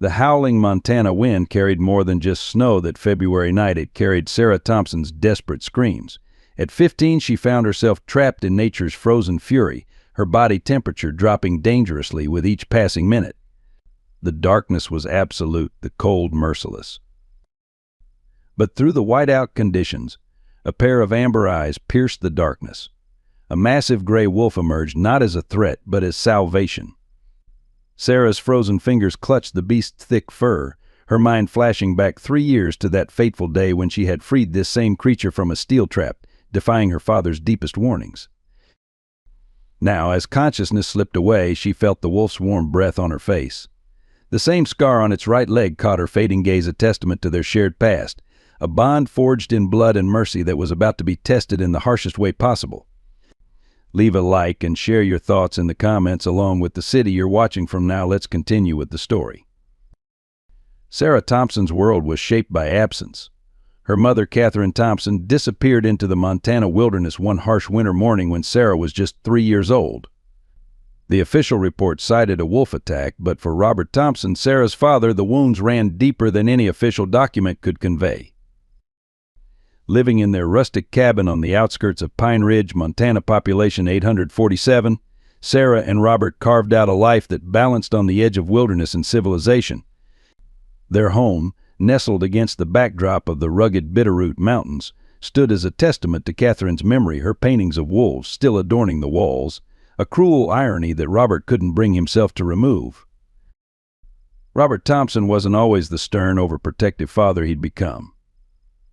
The howling Montana wind carried more than just snow that February night. It carried Sarah Thompson's desperate screams. At 15, she found herself trapped in nature's frozen fury, her body temperature dropping dangerously with each passing minute. The darkness was absolute, the cold merciless. But through the whiteout conditions, a pair of amber eyes pierced the darkness. A massive gray wolf emerged not as a threat, but as salvation. Sarah's frozen fingers clutched the beast's thick fur, her mind flashing back 3 years to that fateful day when she had freed this same creature from a steel trap, defying her father's deepest warnings. Now, as consciousness slipped away, she felt the wolf's warm breath on her face. The same scar on its right leg caught her fading gaze, a testament to their shared past, a bond forged in blood and mercy that was about to be tested in the harshest way possible. Leave a like and share your thoughts in the comments along with the city you're watching from now. Let's continue with the story. Sarah Thompson's world was shaped by absence. Her mother, Catherine Thompson, disappeared into the Montana wilderness one harsh winter morning when Sarah was just 3 years old. The official report cited a wolf attack, but for Robert Thompson, Sarah's father, the wounds ran deeper than any official document could convey. Living in their rustic cabin on the outskirts of Pine Ridge, Montana, population 847, Sarah and Robert carved out a life that balanced on the edge of wilderness and civilization. Their home, nestled against the backdrop of the rugged Bitterroot Mountains, stood as a testament to Catherine's memory, her paintings of wolves still adorning the walls, a cruel irony that Robert couldn't bring himself to remove. Robert Thompson wasn't always the stern, overprotective father he'd become.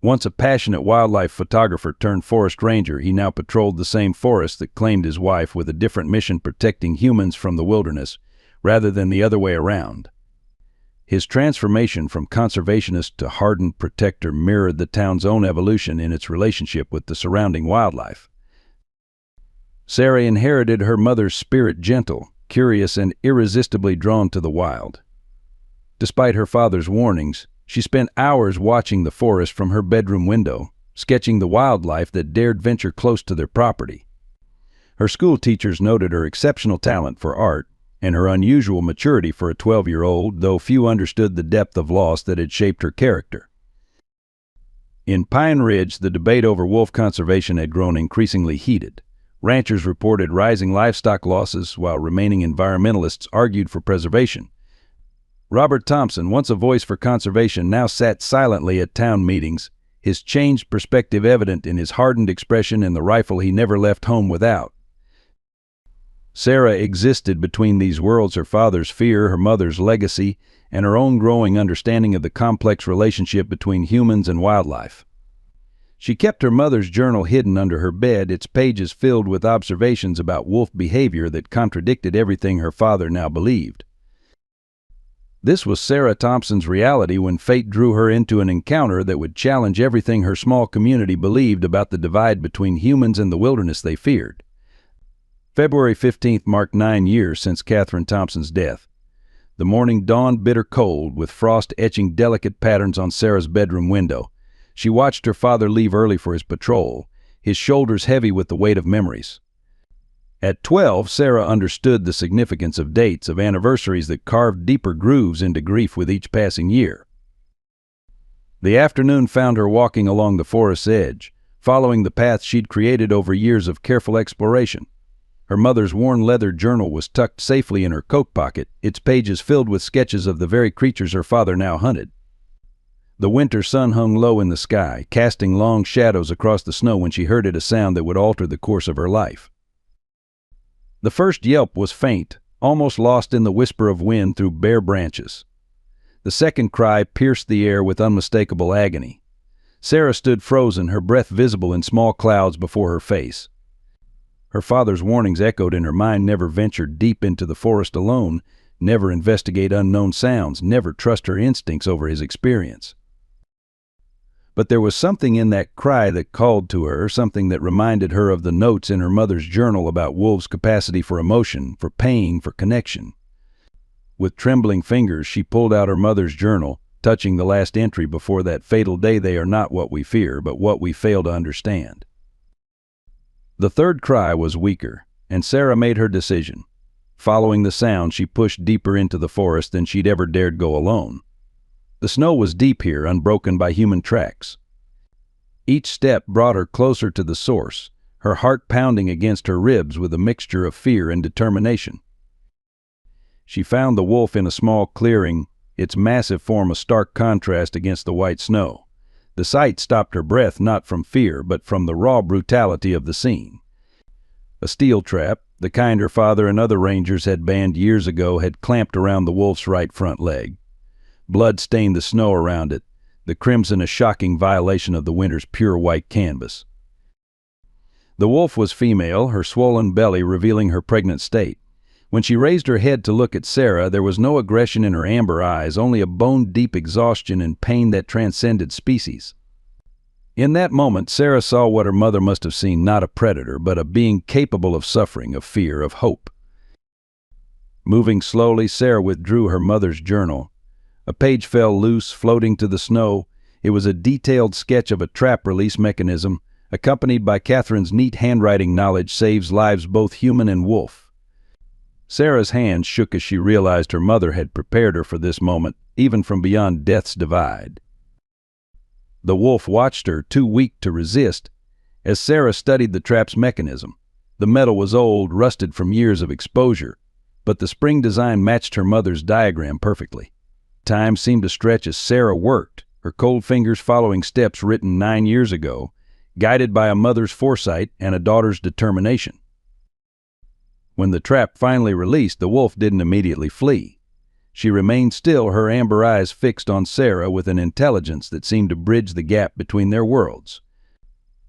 Once a passionate wildlife photographer turned forest ranger, he now patrolled the same forest that claimed his wife, with a different mission: protecting humans from the wilderness, rather than the other way around. His transformation from conservationist to hardened protector mirrored the town's own evolution in its relationship with the surrounding wildlife. Sarah inherited her mother's spirit, gentle, curious, and irresistibly drawn to the wild. Despite her father's warnings, she spent hours watching the forest from her bedroom window, sketching the wildlife that dared venture close to their property. Her school teachers noted her exceptional talent for art and her unusual maturity for a 12-year-old, though few understood the depth of loss that had shaped her character. In Pine Ridge, the debate over wolf conservation had grown increasingly heated. Ranchers reported rising livestock losses, while remaining environmentalists argued for preservation. Robert Thompson, once a voice for conservation, now sat silently at town meetings, his changed perspective evident in his hardened expression and the rifle he never left home without. Sarah existed between these worlds: her father's fear, her mother's legacy, and her own growing understanding of the complex relationship between humans and wildlife. She kept her mother's journal hidden under her bed, its pages filled with observations about wolf behavior that contradicted everything her father now believed. This was Sarah Thompson's reality when fate drew her into an encounter that would challenge everything her small community believed about the divide between humans and the wilderness they feared. February 15th marked 9 years since Catherine Thompson's death. The morning dawned bitter cold, with frost etching delicate patterns on Sarah's bedroom window. She watched her father leave early for his patrol, his shoulders heavy with the weight of memories. At 12, Sarah understood the significance of dates, of anniversaries that carved deeper grooves into grief with each passing year. The afternoon found her walking along the forest's edge, following the path she'd created over years of careful exploration. Her mother's worn leather journal was tucked safely in her coat pocket, its pages filled with sketches of the very creatures her father now hunted. The winter sun hung low in the sky, casting long shadows across the snow when she heard it, a sound that would alter the course of her life. The first yelp was faint, almost lost in the whisper of wind through bare branches. The second cry pierced the air with unmistakable agony. Sarah stood frozen, her breath visible in small clouds before her face. Her father's warnings echoed in her mind: never venture deep into the forest alone, never investigate unknown sounds, never trust her instincts over his experience. But there was something in that cry that called to her, something that reminded her of the notes in her mother's journal about wolves' capacity for emotion, for pain, for connection. With trembling fingers, she pulled out her mother's journal, touching the last entry before that fatal day: "They are not what we fear, but what we fail to understand." The third cry was weaker, and Sarah made her decision. Following the sound, she pushed deeper into the forest than she'd ever dared go alone. The snow was deep here, unbroken by human tracks. Each step brought her closer to the source, her heart pounding against her ribs with a mixture of fear and determination. She found the wolf in a small clearing, its massive form a stark contrast against the white snow. The sight stopped her breath, not from fear, but from the raw brutality of the scene. A steel trap, the kind her father and other rangers had banned years ago, had clamped around the wolf's right front leg. Blood stained the snow around it, the crimson a shocking violation of the winter's pure white canvas. The wolf was female, her swollen belly revealing her pregnant state. When she raised her head to look at Sarah, there was no aggression in her amber eyes, only a bone-deep exhaustion and pain that transcended species. In that moment, Sarah saw what her mother must have seen, not a predator, but a being capable of suffering, of fear, of hope. Moving slowly, Sarah withdrew her mother's journal. A page fell loose, floating to the snow. It was a detailed sketch of a trap release mechanism, accompanied by Catherine's neat handwriting. Knowledge saves lives both human and wolf. Sarah's hands shook as she realized her mother had prepared her for this moment, even from beyond death's divide. The wolf watched her, too weak to resist, as Sarah studied the trap's mechanism. The metal was old, rusted from years of exposure, but the spring design matched her mother's diagram perfectly. Time seemed to stretch as Sarah worked, her cold fingers following steps written 9 years ago, guided by a mother's foresight and a daughter's determination. When the trap finally released, the wolf didn't immediately flee. She remained still, her amber eyes fixed on Sarah with an intelligence that seemed to bridge the gap between their worlds.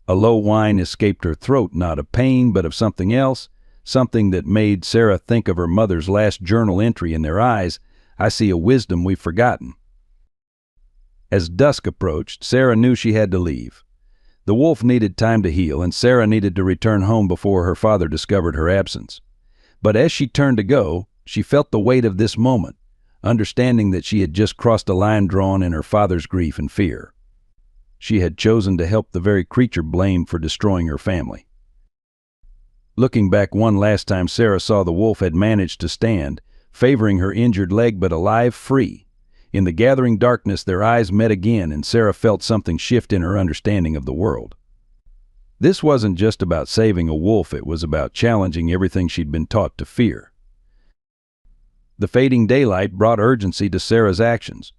A low whine escaped her throat, not of pain, but of something else, something that made Sarah think of her mother's last journal entry in their eyes, "I see a wisdom we've forgotten." As dusk approached, Sarah knew she had to leave. The wolf needed time to heal, and Sarah needed to return home before her father discovered her absence. But as she turned to go, she felt the weight of this moment, understanding that she had just crossed a line drawn in her father's grief and fear. She had chosen to help the very creature blamed for destroying her family. Looking back one last time, Sarah saw the wolf had managed to stand, favoring her injured leg but alive, free. In the gathering darkness, their eyes met again, and Sarah felt something shift in her understanding of the world. This wasn't just about saving a wolf, it was about challenging everything she'd been taught to fear. The fading daylight brought urgency to Sarah's actions.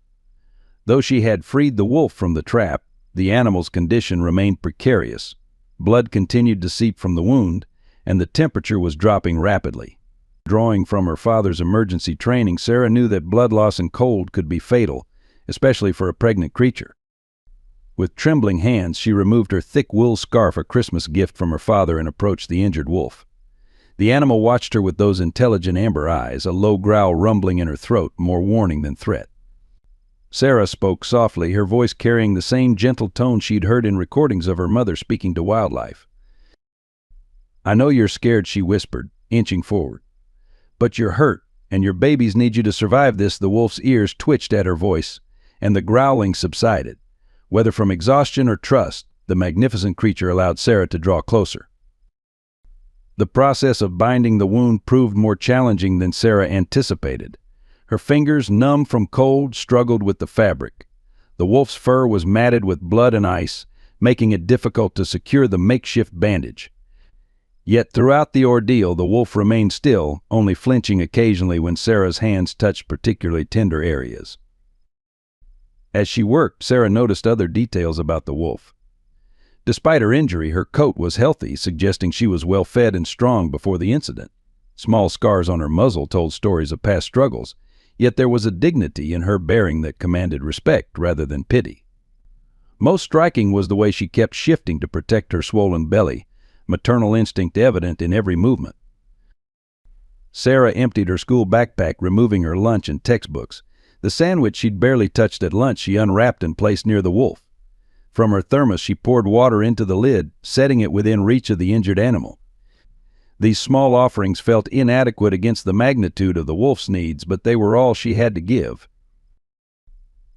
Though she had freed the wolf from the trap, the animal's condition remained precarious. Blood continued to seep from the wound, and the temperature was dropping rapidly. Drawing from her father's emergency training, Sarah knew that blood loss and cold could be fatal, especially for a pregnant creature. With trembling hands, she removed her thick wool scarf, a Christmas gift from her father, and approached the injured wolf. The animal watched her with those intelligent amber eyes, a low growl rumbling in her throat, more warning than threat. Sarah spoke softly, her voice carrying the same gentle tone she'd heard in recordings of her mother speaking to wildlife. "I know you're scared," she whispered, inching forward. "But you're hurt, and your babies need you to survive this." The wolf's ears twitched at her voice, and the growling subsided. Whether from exhaustion or trust, the magnificent creature allowed Sarah to draw closer. The process of binding the wound proved more challenging than Sarah anticipated. Her fingers, numb from cold, struggled with the fabric. The wolf's fur was matted with blood and ice, making it difficult to secure the makeshift bandage. Yet throughout the ordeal, the wolf remained still, only flinching occasionally when Sarah's hands touched particularly tender areas. As she worked, Sarah noticed other details about the wolf. Despite her injury, her coat was healthy, suggesting she was well fed and strong before the incident. Small scars on her muzzle told stories of past struggles, yet there was a dignity in her bearing that commanded respect rather than pity. Most striking was the way she kept shifting to protect her swollen belly, maternal instinct evident in every movement. Sarah emptied her school backpack, removing her lunch and textbooks. The sandwich she'd barely touched at lunch she unwrapped and placed near the wolf. From her thermos she poured water into the lid, setting it within reach of the injured animal. These small offerings felt inadequate against the magnitude of the wolf's needs, but they were all she had to give.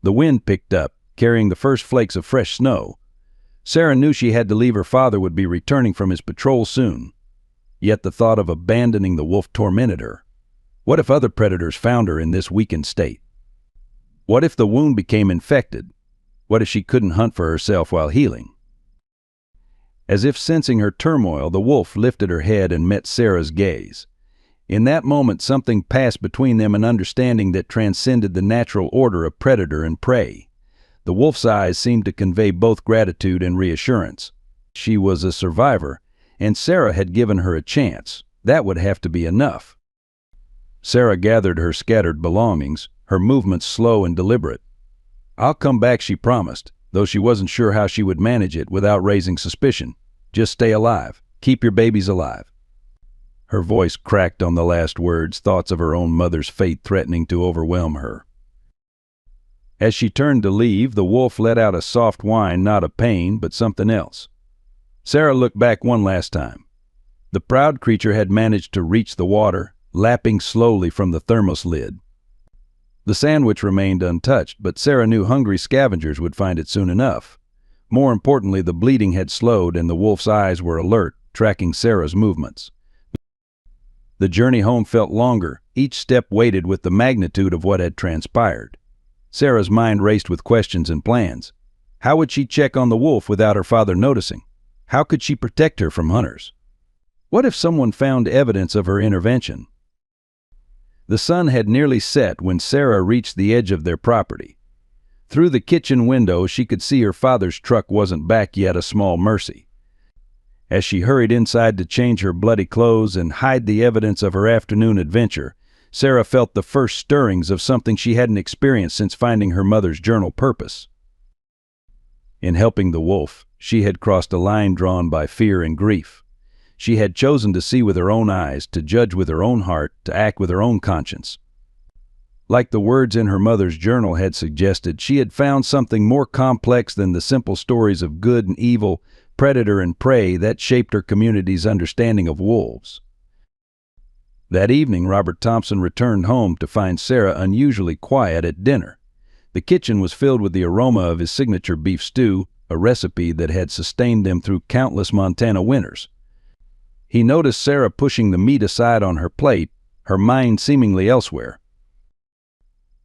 The wind picked up, carrying the first flakes of fresh snow. Sarah knew she had to leave. Her father would be returning from his patrol soon. Yet the thought of abandoning the wolf tormented her. What if other predators found her in this weakened state? What if the wound became infected? What if she couldn't hunt for herself while healing? As if sensing her turmoil, the wolf lifted her head and met Sarah's gaze. In that moment, something passed between them, an understanding that transcended the natural order of predator and prey. The wolf's eyes seemed to convey both gratitude and reassurance. She was a survivor, and Sarah had given her a chance. That would have to be enough. Sarah gathered her scattered belongings, her movements slow and deliberate. "I'll come back," she promised, though she wasn't sure how she would manage it without raising suspicion. "Just stay alive. Keep your babies alive." Her voice cracked on the last words, thoughts of her own mother's fate threatening to overwhelm her. As she turned to leave, the wolf let out a soft whine, not of pain, but something else. Sarah looked back one last time. The proud creature had managed to reach the water, lapping slowly from the thermos lid. The sandwich remained untouched, but Sarah knew hungry scavengers would find it soon enough. More importantly, the bleeding had slowed and the wolf's eyes were alert, tracking Sarah's movements. The journey home felt longer, each step weighted with the magnitude of what had transpired. Sarah's mind raced with questions and plans. How would she check on the wolf without her father noticing? How could she protect her from hunters? What if someone found evidence of her intervention? The sun had nearly set when Sarah reached the edge of their property. Through the kitchen window, she could see her father's truck wasn't back yet, a small mercy. As she hurried inside to change her bloody clothes and hide the evidence of her afternoon adventure, Sarah felt the first stirrings of something she hadn't experienced since finding her mother's journal purpose. In helping the wolf, she had crossed a line drawn by fear and grief. She had chosen to see with her own eyes, to judge with her own heart, to act with her own conscience. Like the words in her mother's journal had suggested, she had found something more complex than the simple stories of good and evil, predator and prey that shaped her community's understanding of wolves. That evening, Robert Thompson returned home to find Sarah unusually quiet at dinner. The kitchen was filled with the aroma of his signature beef stew, a recipe that had sustained them through countless Montana winters. He noticed Sarah pushing the meat aside on her plate, her mind seemingly elsewhere.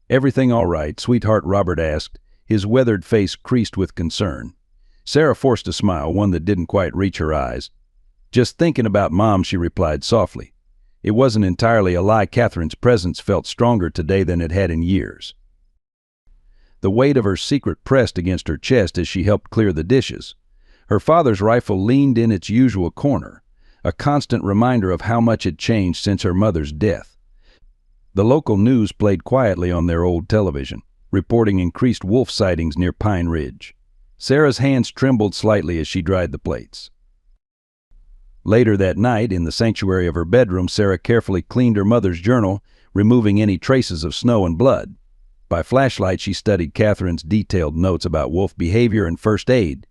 "Everything all right, sweetheart?" Robert asked, his weathered face creased with concern. Sarah forced a smile, one that didn't quite reach her eyes. "Just thinking about Mom," she replied softly. It wasn't entirely a lie. Catherine's presence felt stronger today than it had in years. The weight of her secret pressed against her chest as she helped clear the dishes. Her father's rifle leaned in its usual corner, a constant reminder of how much had changed since her mother's death. The local news played quietly on their old television, reporting increased wolf sightings near Pine Ridge. Sarah's hands trembled slightly as she dried the plates. Later that night, in the sanctuary of her bedroom, Sarah carefully cleaned her mother's journal, removing any traces of snow and blood. By flashlight, she studied Catherine's detailed notes about wolf behavior and first aid.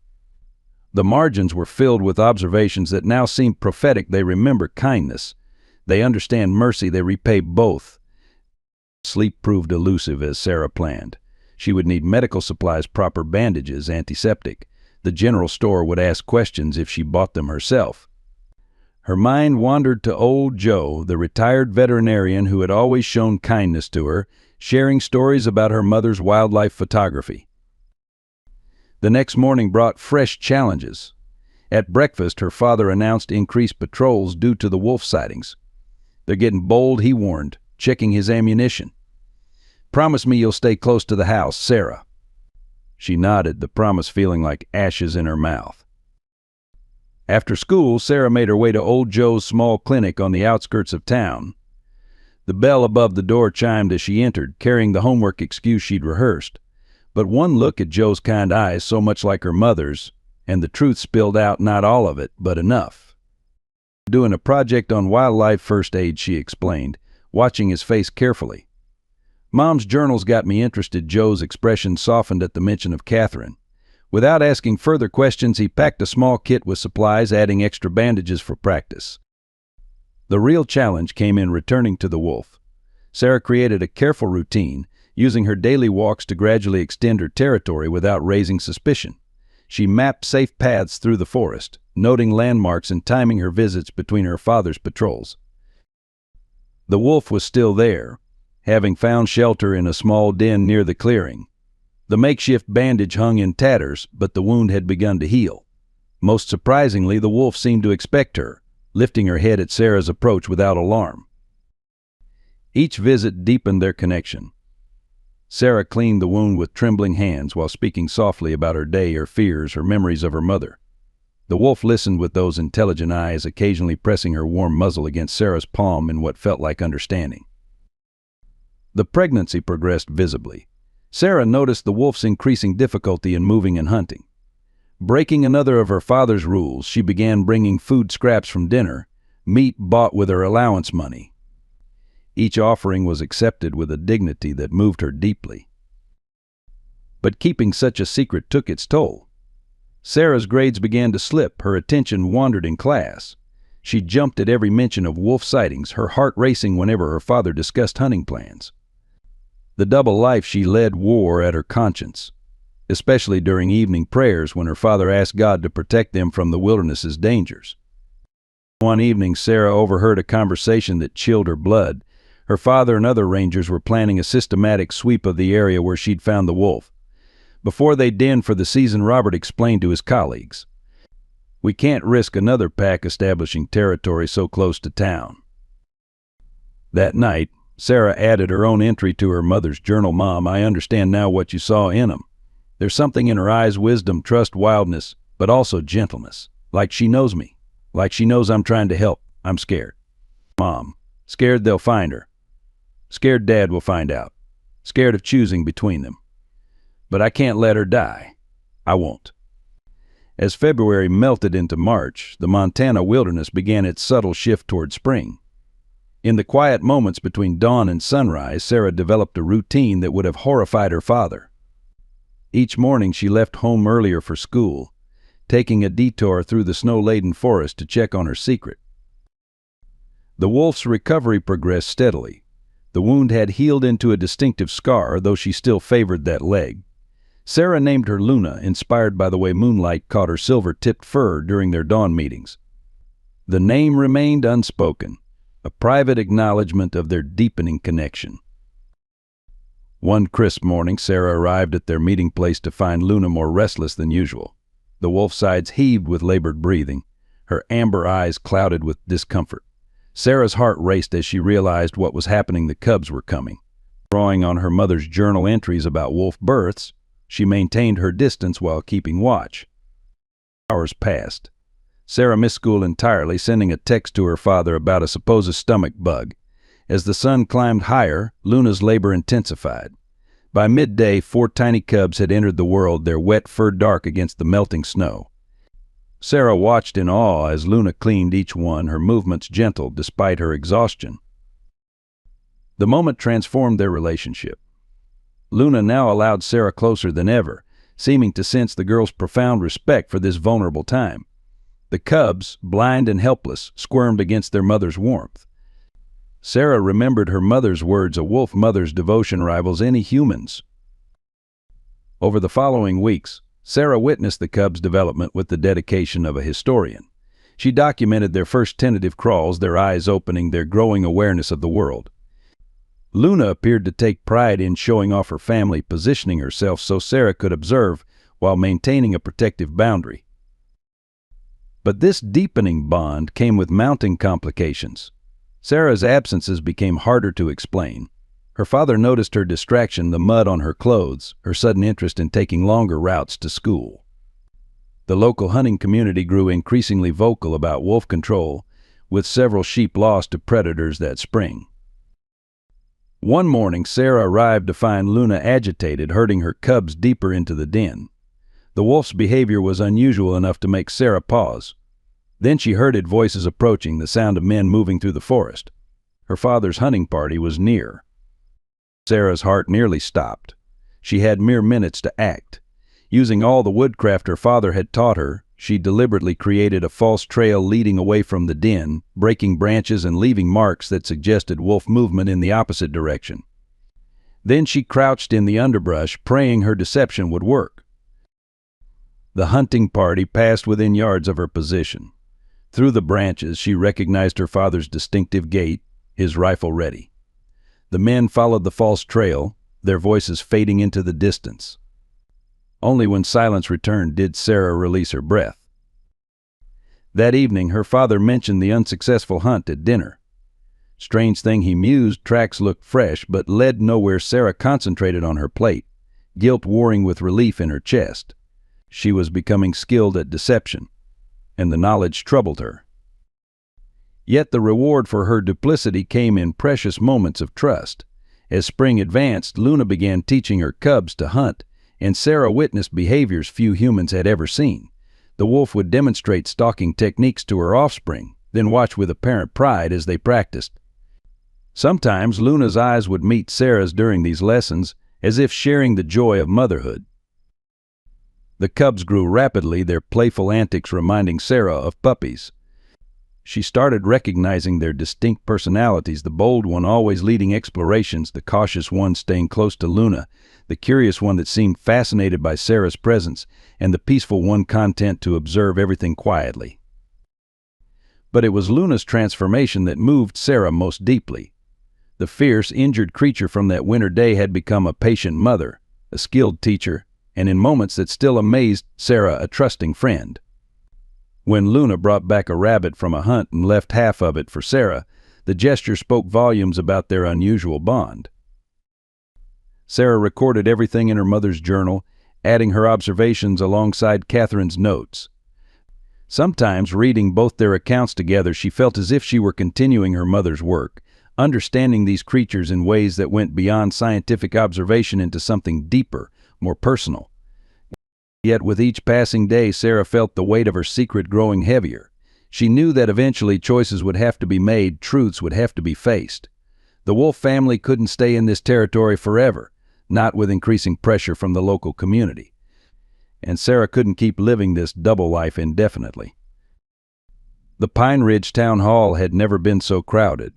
The margins were filled with observations that now seemed prophetic. They remember kindness. They understand mercy. They repay both. Sleep proved elusive as Sarah planned. She would need medical supplies, proper bandages, antiseptic. The general store would ask questions if she bought them herself. Her mind wandered to old Joe, the retired veterinarian who had always shown kindness to her, sharing stories about her mother's wildlife photography. The next morning brought fresh challenges. At breakfast, her father announced increased patrols due to the wolf sightings. "They're getting bold," he warned, checking his ammunition. "Promise me you'll stay close to the house, Sarah." She nodded, the promise feeling like ashes in her mouth. After school, Sarah made her way to old Joe's small clinic on the outskirts of town. The bell above the door chimed as she entered, carrying the homework excuse she'd rehearsed. But one look at Joe's kind eyes, so much like her mother's, and the truth spilled out, not all of it, but enough. "Doing a project on wildlife first aid," she explained, watching his face carefully. "Mom's journals got me interested." Joe's expression softened at the mention of Catherine. Without asking further questions, he packed a small kit with supplies, adding extra bandages for practice. The real challenge came in returning to the wolf. Sarah created a careful routine, using her daily walks to gradually extend her territory without raising suspicion. She mapped safe paths through the forest, noting landmarks and timing her visits between her father's patrols. The wolf was still there, having found shelter in a small den near the clearing. The makeshift bandage hung in tatters, but the wound had begun to heal. Most surprisingly, the wolf seemed to expect her, lifting her head at Sarah's approach without alarm. Each visit deepened their connection. Sarah cleaned the wound with trembling hands while speaking softly about her day, her fears, her memories of her mother. The wolf listened with those intelligent eyes, occasionally pressing her warm muzzle against Sarah's palm in what felt like understanding. The pregnancy progressed visibly. Sarah noticed the wolf's increasing difficulty in moving and hunting. Breaking another of her father's rules, she began bringing food scraps from dinner, meat bought with her allowance money. Each offering was accepted with a dignity that moved her deeply. But keeping such a secret took its toll. Sarah's grades began to slip, her attention wandered in class. She jumped at every mention of wolf sightings, her heart racing whenever her father discussed hunting plans. The double life she led wore at her conscience, especially during evening prayers when her father asked God to protect them from the wilderness's dangers. One evening, Sarah overheard a conversation that chilled her blood. Her father and other rangers were planning a systematic sweep of the area where she'd found the wolf. Before they denned for the season, Robert explained to his colleagues, "We can't risk another pack establishing territory so close to town." That night, Sarah added her own entry to her mother's journal. "Mom, I understand now what you saw in him. There's something in her eyes, wisdom, trust, wildness, but also gentleness. Like she knows me. Like she knows I'm trying to help. I'm scared. Mom, scared they'll find her. Scared Dad will find out. Scared of choosing between them. But I can't let her die. I won't." As February melted into March, the Montana wilderness began its subtle shift toward spring. In the quiet moments between dawn and sunrise, Sarah developed a routine that would have horrified her father. Each morning she left home earlier for school, taking a detour through the snow-laden forest to check on her secret. The wolf's recovery progressed steadily. The wound had healed into a distinctive scar, though she still favored that leg. Sarah named her Luna, inspired by the way moonlight caught her silver-tipped fur during their dawn meetings. The name remained unspoken, a private acknowledgement of their deepening connection. One crisp morning, Sarah arrived at their meeting place to find Luna more restless than usual. The wolf's sides heaved with labored breathing, her amber eyes clouded with discomfort. Sarah's heart raced as she realized what was happening. The cubs were coming. Drawing on her mother's journal entries about wolf births, she maintained her distance while keeping watch. Hours passed. Sarah missed school entirely, sending a text to her father about a supposed stomach bug. As the sun climbed higher, Luna's labor intensified. By midday, 4 tiny cubs had entered the world, their wet fur dark against the melting snow. Sarah watched in awe as Luna cleaned each one, her movements gentle despite her exhaustion. The moment transformed their relationship. Luna now allowed Sarah closer than ever, seeming to sense the girl's profound respect for this vulnerable time. The cubs, blind and helpless, squirmed against their mother's warmth. Sarah remembered her mother's words, "A wolf mother's devotion rivals any human's." Over the following weeks, Sarah witnessed the cubs' development with the dedication of a historian. She documented their first tentative crawls, their eyes opening, their growing awareness of the world. Luna appeared to take pride in showing off her family, positioning herself so Sarah could observe while maintaining a protective boundary. But this deepening bond came with mounting complications. Sarah's absences became harder to explain. Her father noticed her distraction, the mud on her clothes, her sudden interest in taking longer routes to school. The local hunting community grew increasingly vocal about wolf control, with several sheep lost to predators that spring. One morning, Sarah arrived to find Luna agitated, herding her cubs deeper into the den. The wolf's behavior was unusual enough to make Sarah pause. Then she heard voices approaching, the sound of men moving through the forest. Her father's hunting party was near. Sarah's heart nearly stopped. She had mere minutes to act. Using all the woodcraft her father had taught her, she deliberately created a false trail leading away from the den, breaking branches and leaving marks that suggested wolf movement in the opposite direction. Then she crouched in the underbrush, praying her deception would work. The hunting party passed within yards of her position. Through the branches, she recognized her father's distinctive gait, his rifle ready. The men followed the false trail, their voices fading into the distance. Only when silence returned did Sarah release her breath. That evening, her father mentioned the unsuccessful hunt at dinner. Strange thing, he mused, tracks looked fresh, but led nowhere. Sarah concentrated on her plate, guilt warring with relief in her chest. She was becoming skilled at deception, and the knowledge troubled her. Yet the reward for her duplicity came in precious moments of trust. As spring advanced, Luna began teaching her cubs to hunt, and Sarah witnessed behaviors few humans had ever seen. The wolf would demonstrate stalking techniques to her offspring, then watch with apparent pride as they practiced. Sometimes Luna's eyes would meet Sarah's during these lessons, as if sharing the joy of motherhood. The cubs grew rapidly, their playful antics reminding Sarah of puppies. She started recognizing their distinct personalities, the bold one always leading explorations, the cautious one staying close to Luna, the curious one that seemed fascinated by Sarah's presence, and the peaceful one content to observe everything quietly. But it was Luna's transformation that moved Sarah most deeply. The fierce, injured creature from that winter day had become a patient mother, a skilled teacher, and in moments that still amazed Sarah, a trusting friend. When Luna brought back a rabbit from a hunt and left half of it for Sarah, the gesture spoke volumes about their unusual bond. Sarah recorded everything in her mother's journal, adding her observations alongside Catherine's notes. Sometimes, reading both their accounts together, she felt as if she were continuing her mother's work, understanding these creatures in ways that went beyond scientific observation into something deeper, more personal. Yet with each passing day, Sarah felt the weight of her secret growing heavier. She knew that eventually choices would have to be made, truths would have to be faced. The Wolf family couldn't stay in this territory forever, not with increasing pressure from the local community. And Sarah couldn't keep living this double life indefinitely. The Pine Ridge Town Hall had never been so crowded.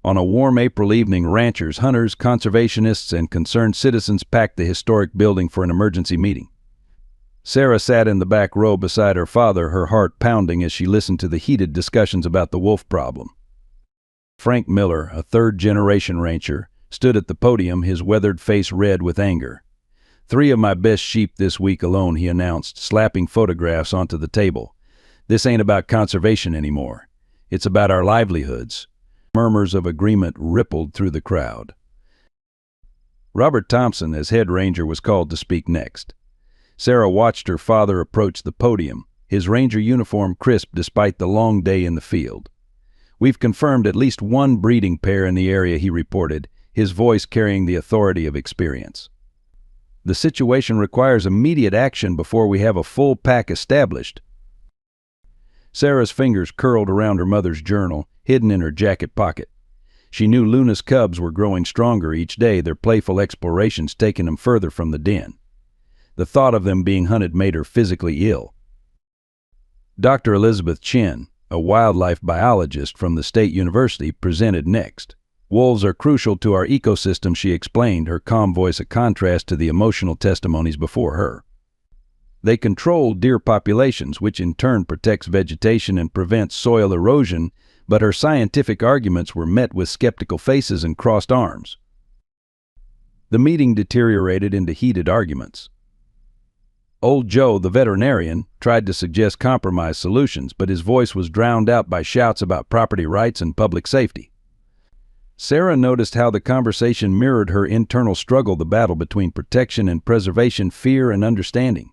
On a warm April evening, ranchers, hunters, conservationists, and concerned citizens packed the historic building for an emergency meeting. Sarah sat in the back row beside her father, her heart pounding as she listened to the heated discussions about the wolf problem. Frank Miller, a third-generation rancher, stood at the podium, his weathered face red with anger. 3 of my best sheep this week alone, he announced, slapping photographs onto the table. This ain't about conservation anymore. It's about our livelihoods. Murmurs of agreement rippled through the crowd. Robert Thompson, as head ranger, was called to speak next. Sarah watched her father approach the podium, his ranger uniform crisp despite the long day in the field. We've confirmed at least 1 breeding pair in the area, he reported, his voice carrying the authority of experience. The situation requires immediate action before we have a full pack established. Sarah's fingers curled around her mother's journal, hidden in her jacket pocket. She knew Luna's cubs were growing stronger each day, their playful explorations taking them further from the den. The thought of them being hunted made her physically ill. Dr. Elizabeth Chin, a wildlife biologist from the State University, presented next. Wolves are crucial to our ecosystem, she explained, her calm voice a contrast to the emotional testimonies before her. They control deer populations, which in turn protects vegetation and prevents soil erosion, but her scientific arguments were met with skeptical faces and crossed arms. The meeting deteriorated into heated arguments. Old Joe, the veterinarian, tried to suggest compromise solutions, but his voice was drowned out by shouts about property rights and public safety. Sarah noticed how the conversation mirrored her internal struggle, the battle between protection and preservation, fear and understanding.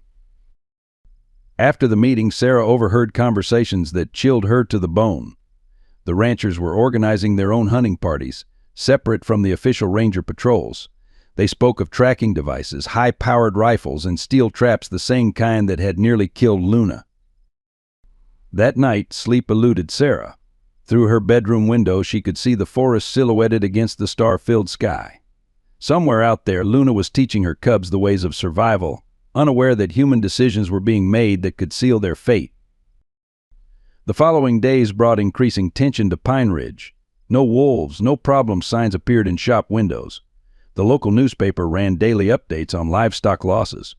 After the meeting, Sarah overheard conversations that chilled her to the bone. The ranchers were organizing their own hunting parties, separate from the official ranger patrols. They spoke of tracking devices, high-powered rifles, and steel traps, the same kind that had nearly killed Luna. That night, sleep eluded Sarah. Through her bedroom window, she could see the forest silhouetted against the star-filled sky. Somewhere out there, Luna was teaching her cubs the ways of survival, unaware that human decisions were being made that could seal their fate. The following days brought increasing tension to Pine Ridge. No wolves, no problem signs appeared in shop windows. The local newspaper ran daily updates on livestock losses.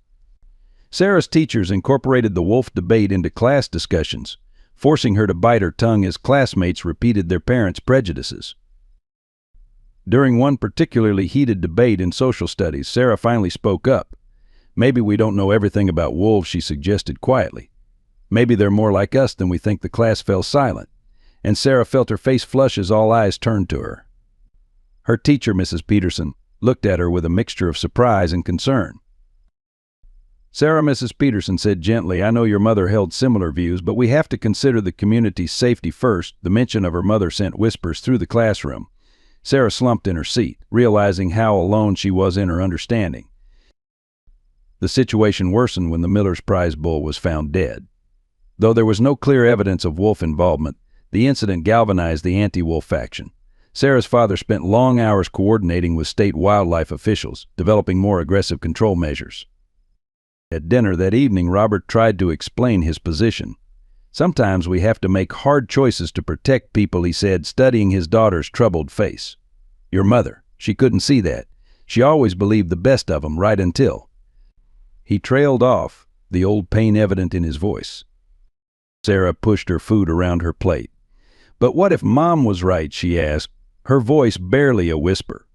Sarah's teachers incorporated the wolf debate into class discussions, forcing her to bite her tongue as classmates repeated their parents' prejudices. During one particularly heated debate in social studies, Sarah finally spoke up. "Maybe we don't know everything about wolves," she suggested quietly. "Maybe they're more like us than we think." The class fell silent, and Sarah felt her face flush as all eyes turned to her. Her teacher, Mrs. Peterson, looked at her with a mixture of surprise and concern. "Sarah," Mrs. Peterson said gently, "I know your mother held similar views, but we have to consider the community's safety first." The mention of her mother sent whispers through the classroom. Sarah slumped in her seat, realizing how alone she was in her understanding. The situation worsened when the Miller's prize bull was found dead. Though there was no clear evidence of wolf involvement, the incident galvanized the anti-wolf faction. Sarah's father spent long hours coordinating with state wildlife officials, developing more aggressive control measures. At dinner that evening, Robert tried to explain his position. "Sometimes we have to make hard choices to protect people," he said, studying his daughter's troubled face. "Your mother, she couldn't see that. She always believed the best of them right until—" He trailed off, the old pain evident in his voice. Sarah pushed her food around her plate. "But what if Mom was right?" she asked, her voice barely a whisper.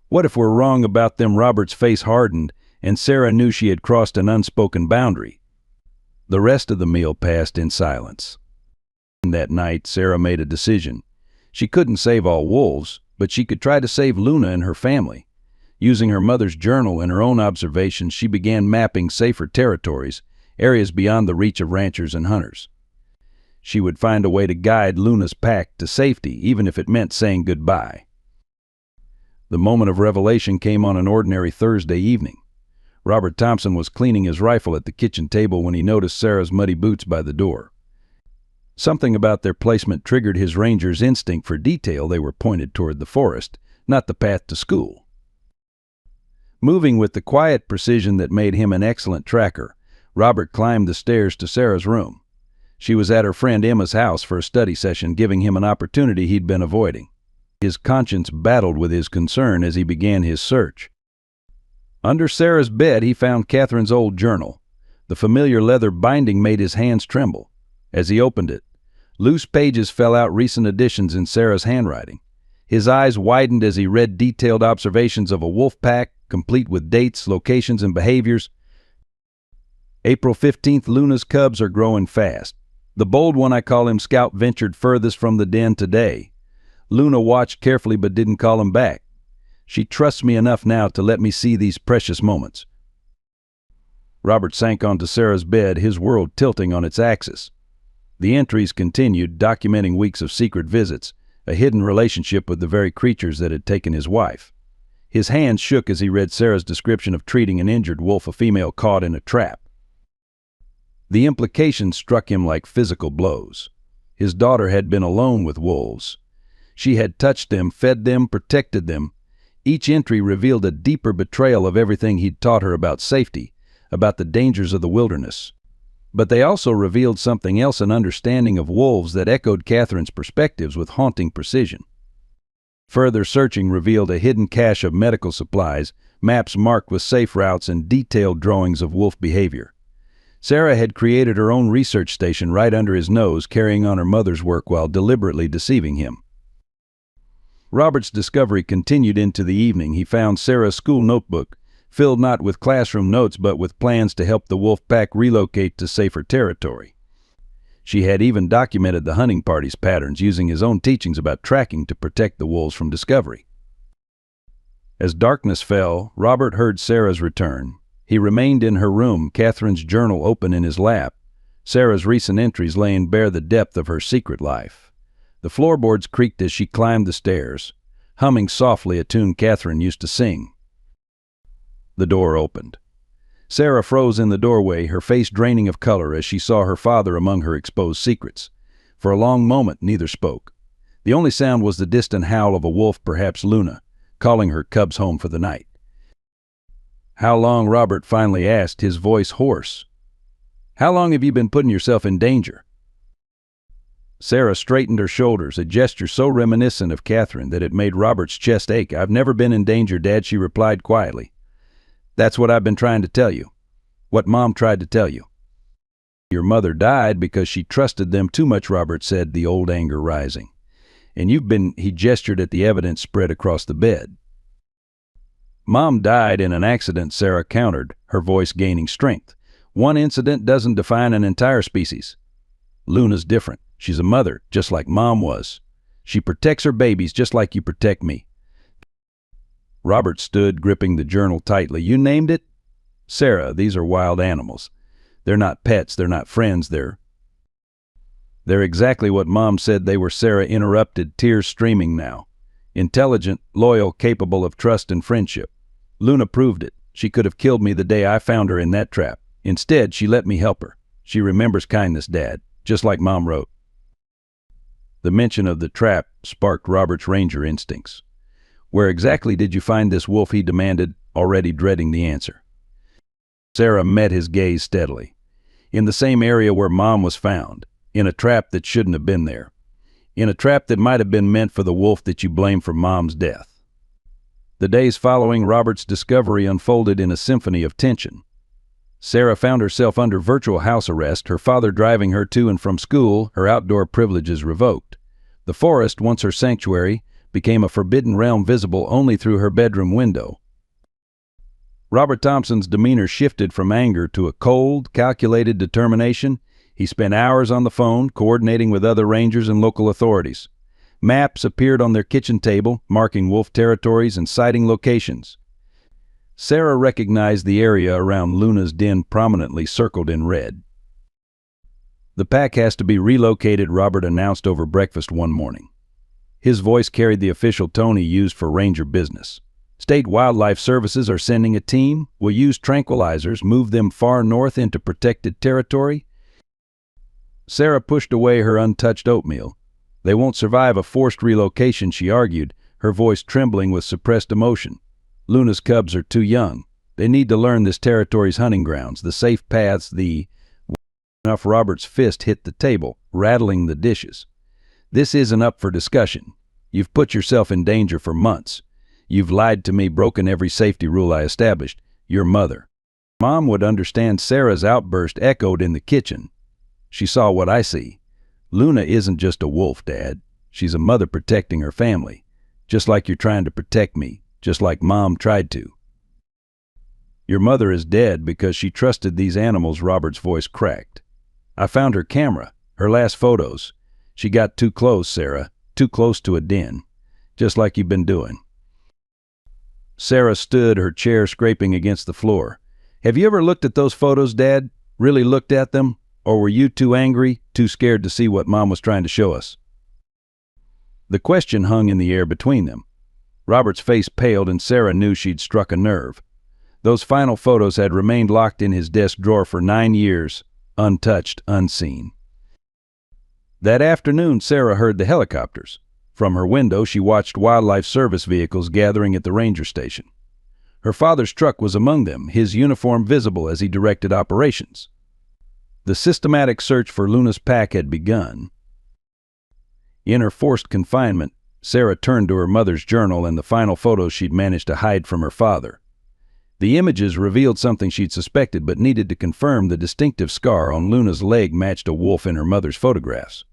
"What if we're wrong about them?" Robert's face hardened, and Sarah knew she had crossed an unspoken boundary. The rest of the meal passed in silence. That night, Sarah made a decision. She couldn't save all wolves, but she could try to save Luna and her family. Using her mother's journal and her own observations, she began mapping safer territories, areas beyond the reach of ranchers and hunters. She would find a way to guide Luna's pack to safety, even if it meant saying goodbye. The moment of revelation came on an ordinary Thursday evening. Robert Thompson was cleaning his rifle at the kitchen table when he noticed Sarah's muddy boots by the door. Something about their placement triggered his ranger's instinct for detail. They were pointed toward the forest, not the path to school. Moving with the quiet precision that made him an excellent tracker, Robert climbed the stairs to Sarah's room. She was at her friend Emma's house for a study session, giving him an opportunity he'd been avoiding. His conscience battled with his concern as he began his search. Under Sarah's bed, he found Catherine's old journal. The familiar leather binding made his hands tremble. As he opened it, loose pages fell out, recent additions in Sarah's handwriting. His eyes widened as he read detailed observations of a wolf pack, complete with dates, locations, and behaviors. April 15th, Luna's cubs are growing fast. The bold one, I call him Scout, ventured furthest from the den today. Luna watched carefully but didn't call him back. She trusts me enough now to let me see these precious moments. Robert sank onto Sarah's bed, his world tilting on its axis. The entries continued, documenting weeks of secret visits, a hidden relationship with the very creatures that had taken his wife. His hands shook as he read Sarah's description of treating an injured wolf, a female caught in a trap. The implications struck him like physical blows. His daughter had been alone with wolves. She had touched them, fed them, protected them. Each entry revealed a deeper betrayal of everything he'd taught her about safety, about the dangers of the wilderness. But they also revealed something else, an understanding of wolves that echoed Catherine's perspectives with haunting precision. Further searching revealed a hidden cache of medical supplies, maps marked with safe routes, and detailed drawings of wolf behavior. Sarah had created her own research station right under his nose, carrying on her mother's work while deliberately deceiving him. Robert's discovery continued into the evening. He found Sarah's school notebook, filled not with classroom notes but with plans to help the wolf pack relocate to safer territory. She had even documented the hunting party's patterns, using his own teachings about tracking to protect the wolves from discovery. As darkness fell, Robert heard Sarah's return. He remained in her room, Catherine's journal open in his lap, Sarah's recent entries laying bare the depth of her secret life. The floorboards creaked as she climbed the stairs, humming softly a tune Catherine used to sing. The door opened. Sarah froze in the doorway, her face draining of color as she saw her father among her exposed secrets. For a long moment, neither spoke. The only sound was the distant howl of a wolf, perhaps Luna, calling her cubs home for the night. "How long?" Robert finally asked, his voice hoarse. "How long have you been putting yourself in danger?" Sarah straightened her shoulders, a gesture so reminiscent of Catherine that it made Robert's chest ache. "I've never been in danger, Dad," she replied quietly. "That's what I've been trying to tell you. What Mom tried to tell you." "Your mother died because she trusted them too much," Robert said, the old anger rising. And he gestured at the evidence spread across the bed. Mom died in an accident, Sarah countered, her voice gaining strength. One incident doesn't define an entire species. Luna's different. She's a mother, just like Mom was. She protects her babies just like you protect me. Robert stood, gripping the journal tightly. You named it? Sarah, these are wild animals. They're not pets, they're not friends, they're exactly what Mom said they were, Sarah interrupted, tears streaming now. Intelligent, loyal, capable of trust and friendship. Luna proved it. She could have killed me the day I found her in that trap. Instead, she let me help her. She remembers kindness, Dad, just like Mom wrote. The mention of the trap sparked Robert's ranger instincts. Where exactly did you find this wolf, he demanded, already dreading the answer. Sarah met his gaze steadily. In the same area where Mom was found, in a trap that shouldn't have been there. In a trap that might have been meant for the wolf that you blame for Mom's death. The days following Robert's discovery unfolded in a symphony of tension. Sarah found herself under virtual house arrest, her father driving her to and from school, her outdoor privileges revoked. The forest, once her sanctuary, became a forbidden realm visible only through her bedroom window. Robert Thompson's demeanor shifted from anger to a cold, calculated determination. He spent hours on the phone, coordinating with other rangers and local authorities. Maps appeared on their kitchen table, marking wolf territories and sighting locations. Sarah recognized the area around Luna's den prominently circled in red. The pack has to be relocated, Robert announced over breakfast one morning. His voice carried the official tone he used for ranger business. State Wildlife Services are sending a team. We'll use tranquilizers, move them far north into protected territory. Sarah pushed away her untouched oatmeal. They won't survive a forced relocation, she argued, her voice trembling with suppressed emotion. Luna's cubs are too young. They need to learn this territory's hunting grounds, the safe paths, Enough. Robert's fist hit the table, rattling the dishes. This isn't up for discussion. You've put yourself in danger for months. You've lied to me, broken every safety rule I established. Your mother. Mom would understand. Sarah's outburst echoed in the kitchen. She saw what I see. Luna isn't just a wolf, Dad. She's a mother protecting her family. Just like you're trying to protect me. Just like Mom tried to. Your mother is dead because she trusted these animals, Robert's voice cracked. I found her camera, her last photos. She got too close, Sarah. Too close to a den. Just like you've been doing. Sarah stood, her chair scraping against the floor. Have you ever looked at those photos, Dad? Really looked at them? Or were you too angry, too scared to see what Mom was trying to show us? The question hung in the air between them. Robert's face paled and Sarah knew she'd struck a nerve. Those final photos had remained locked in his desk drawer for 9 years, untouched, unseen. That afternoon, Sarah heard the helicopters. From her window, she watched Wildlife Service vehicles gathering at the ranger station. Her father's truck was among them, his uniform visible as he directed operations. The systematic search for Luna's pack had begun. In her forced confinement, Sarah turned to her mother's journal and the final photos she'd managed to hide from her father. The images revealed something she'd suspected but needed to confirm. The distinctive scar on Luna's leg matched a wolf in her mother's photographs.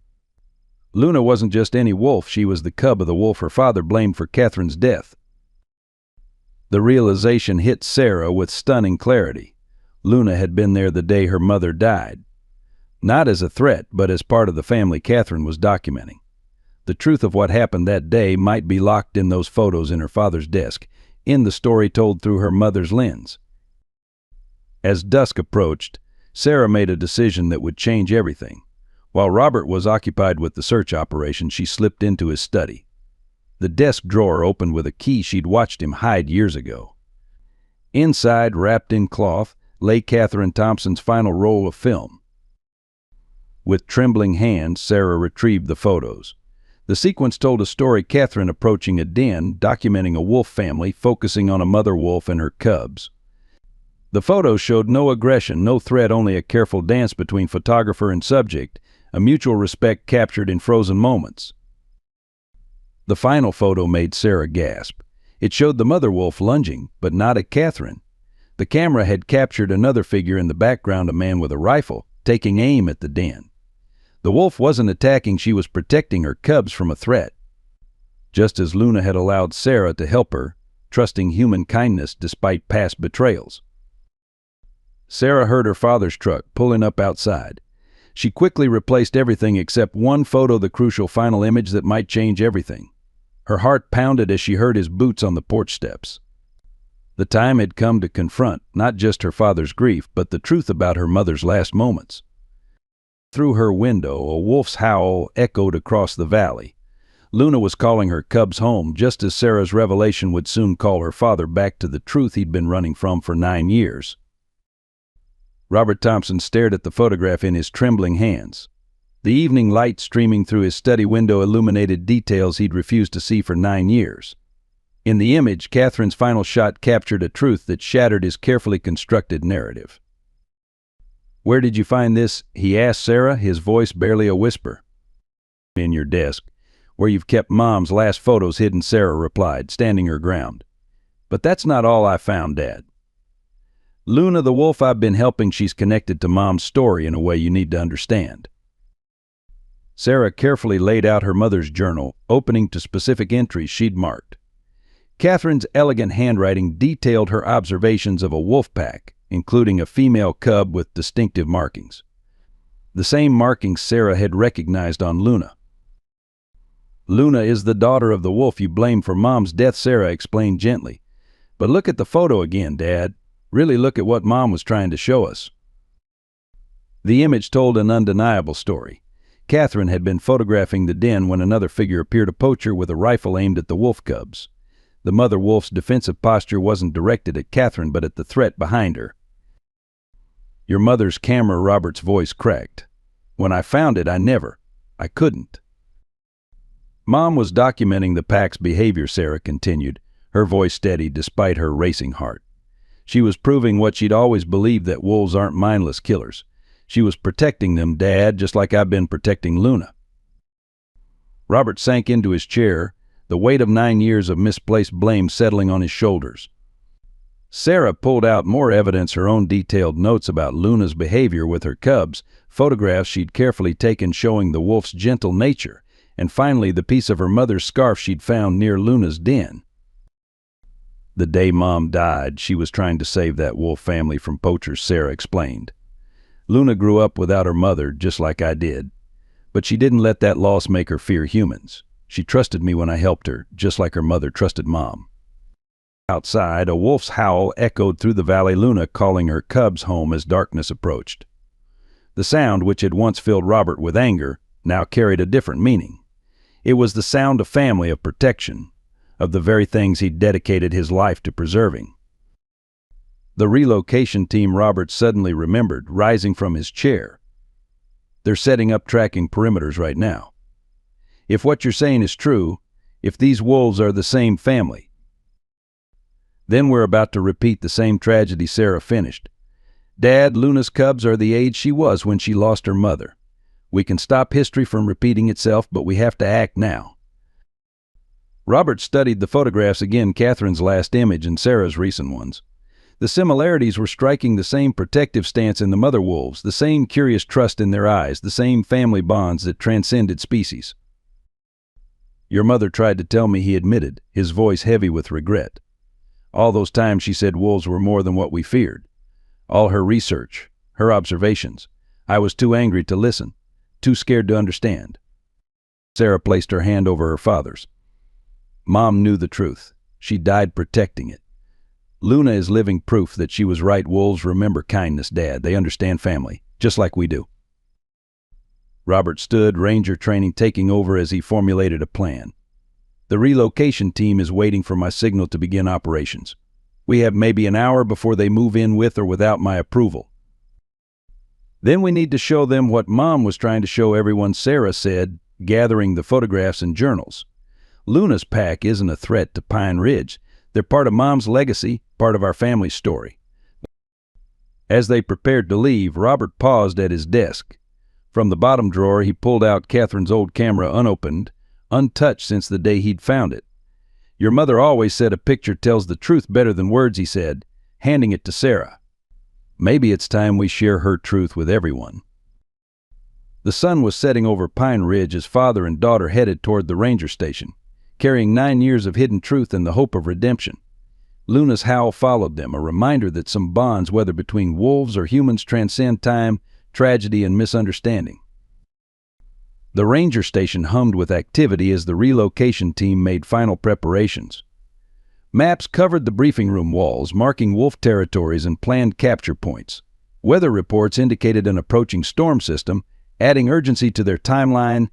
Luna wasn't just any wolf, she was the cub of the wolf her father blamed for Catherine's death. The realization hit Sarah with stunning clarity. Luna had been there the day her mother died. Not as a threat, but as part of the family Catherine was documenting. The truth of what happened that day might be locked in those photos in her father's desk, in the story told through her mother's lens. As dusk approached, Sarah made a decision that would change everything. While Robert was occupied with the search operation, she slipped into his study. The desk drawer opened with a key she'd watched him hide years ago. Inside, wrapped in cloth, lay Catherine Thompson's final roll of film. With trembling hands, Sarah retrieved the photos. The sequence told a story: Catherine approaching a den, documenting a wolf family, focusing on a mother wolf and her cubs. The photos showed no aggression, no threat, only a careful dance between photographer and subject, a mutual respect captured in frozen moments. The final photo made Sarah gasp. It showed the mother wolf lunging, but not at Catherine. The camera had captured another figure in the background, a man with a rifle, taking aim at the den. The wolf wasn't attacking, she was protecting her cubs from a threat. just as Luna had allowed Sarah to help her, trusting human kindness despite past betrayals. Sarah heard her father's truck pulling up outside. She quickly replaced everything except one photo, the crucial final image that might change everything. Her heart pounded as she heard his boots on the porch steps. The time had come to confront not just her father's grief, but the truth about her mother's last moments. Through her window, a wolf's howl echoed across the valley. Luna was calling her cubs home, just as Sarah's revelation would soon call her father back to the truth he'd been running from for 9 years. Robert Thompson stared at the photograph in his trembling hands. The evening light streaming through his study window illuminated details he'd refused to see for 9 years. In the image, Catherine's final shot captured a truth that shattered his carefully constructed narrative. "Where did you find this?" he asked Sarah, his voice barely a whisper. "In your desk, where you've kept Mom's last photos hidden," Sarah replied, standing her ground. "But that's not all I found, Dad. Luna, the wolf I've been helping, she's connected to Mom's story in a way you need to understand." Sarah carefully laid out her mother's journal, opening to specific entries she'd marked. Catherine's elegant handwriting detailed her observations of a wolf pack, including a female cub with distinctive markings. The same markings Sarah had recognized on Luna. "Luna is the daughter of the wolf you blame for Mom's death," Sarah explained gently. "But look at the photo again, Dad. Really look at what Mom was trying to show us." The image told an undeniable story. Catherine had been photographing the den when another figure appeared, a poacher with a rifle aimed at the wolf cubs. The mother wolf's defensive posture wasn't directed at Catherine, but at the threat behind her. "Your mother's camera," Robert's voice cracked. "When I found it, I couldn't." "Mom was documenting the pack's behavior," Sarah continued, her voice steady despite her racing heart. "She was proving what she'd always believed, that wolves aren't mindless killers. She was protecting them, Dad, just like I've been protecting Luna." Robert sank into his chair, the weight of 9 years of misplaced blame settling on his shoulders. Sarah pulled out more evidence, her own detailed notes about Luna's behavior with her cubs, photographs she'd carefully taken showing the wolf's gentle nature, and finally the piece of her mother's scarf she'd found near Luna's den. "The day Mom died, she was trying to save that wolf family from poachers," Sarah explained. "Luna grew up without her mother, just like I did. But she didn't let that loss make her fear humans. She trusted me when I helped her, just like her mother trusted Mom." Outside, a wolf's howl echoed through the valley, Luna calling her cubs home as darkness approached. The sound, which had once filled Robert with anger, now carried a different meaning. It was the sound of family, of protection, of the very things he'd dedicated his life to preserving. The relocation team, Robert suddenly remembered, rising from his chair. "They're setting up tracking perimeters right now. If what you're saying is true, if these wolves are the same family, then we're about to repeat the same tragedy," Sarah finished. "Dad, Luna's cubs are the age she was when she lost her mother. We can stop history from repeating itself, but we have to act now." Robert studied the photographs again, Catherine's last image and Sarah's recent ones. The similarities were striking: the same protective stance in the mother wolves, the same curious trust in their eyes, the same family bonds that transcended species. "Your mother tried to tell me," he admitted, his voice heavy with regret. "All those times she said wolves were more than what we feared. All her research, her observations. I was too angry to listen, too scared to understand." Sarah placed her hand over her father's. "Mom knew the truth. She died protecting it. Luna is living proof that she was right. Wolves remember kindness, Dad. They understand family, just like we do." Robert stood, ranger training taking over as he formulated a plan. "The relocation team is waiting for my signal to begin operations. We have maybe an hour before they move in with or without my approval. Then we need to show them what Mom was trying to show everyone," Sarah said, gathering the photographs and journals. "Luna's pack isn't a threat to Pine Ridge. They're part of Mom's legacy, part of our family's story." As they prepared to leave, Robert paused at his desk. From the bottom drawer, he pulled out Catherine's old camera, unopened, untouched since the day he'd found it. "Your mother always said a picture tells the truth better than words," he said, handing it to Sarah. "Maybe it's time we share her truth with everyone." The sun was setting over Pine Ridge as father and daughter headed toward the ranger station. carrying 9 years of hidden truth and the hope of redemption. Luna's howl followed them, a reminder that some bonds, whether between wolves or humans, transcend time, tragedy, and misunderstanding. The ranger station hummed with activity as the relocation team made final preparations. Maps covered the briefing room walls, marking wolf territories and planned capture points. Weather reports indicated an approaching storm system, adding urgency to their timeline.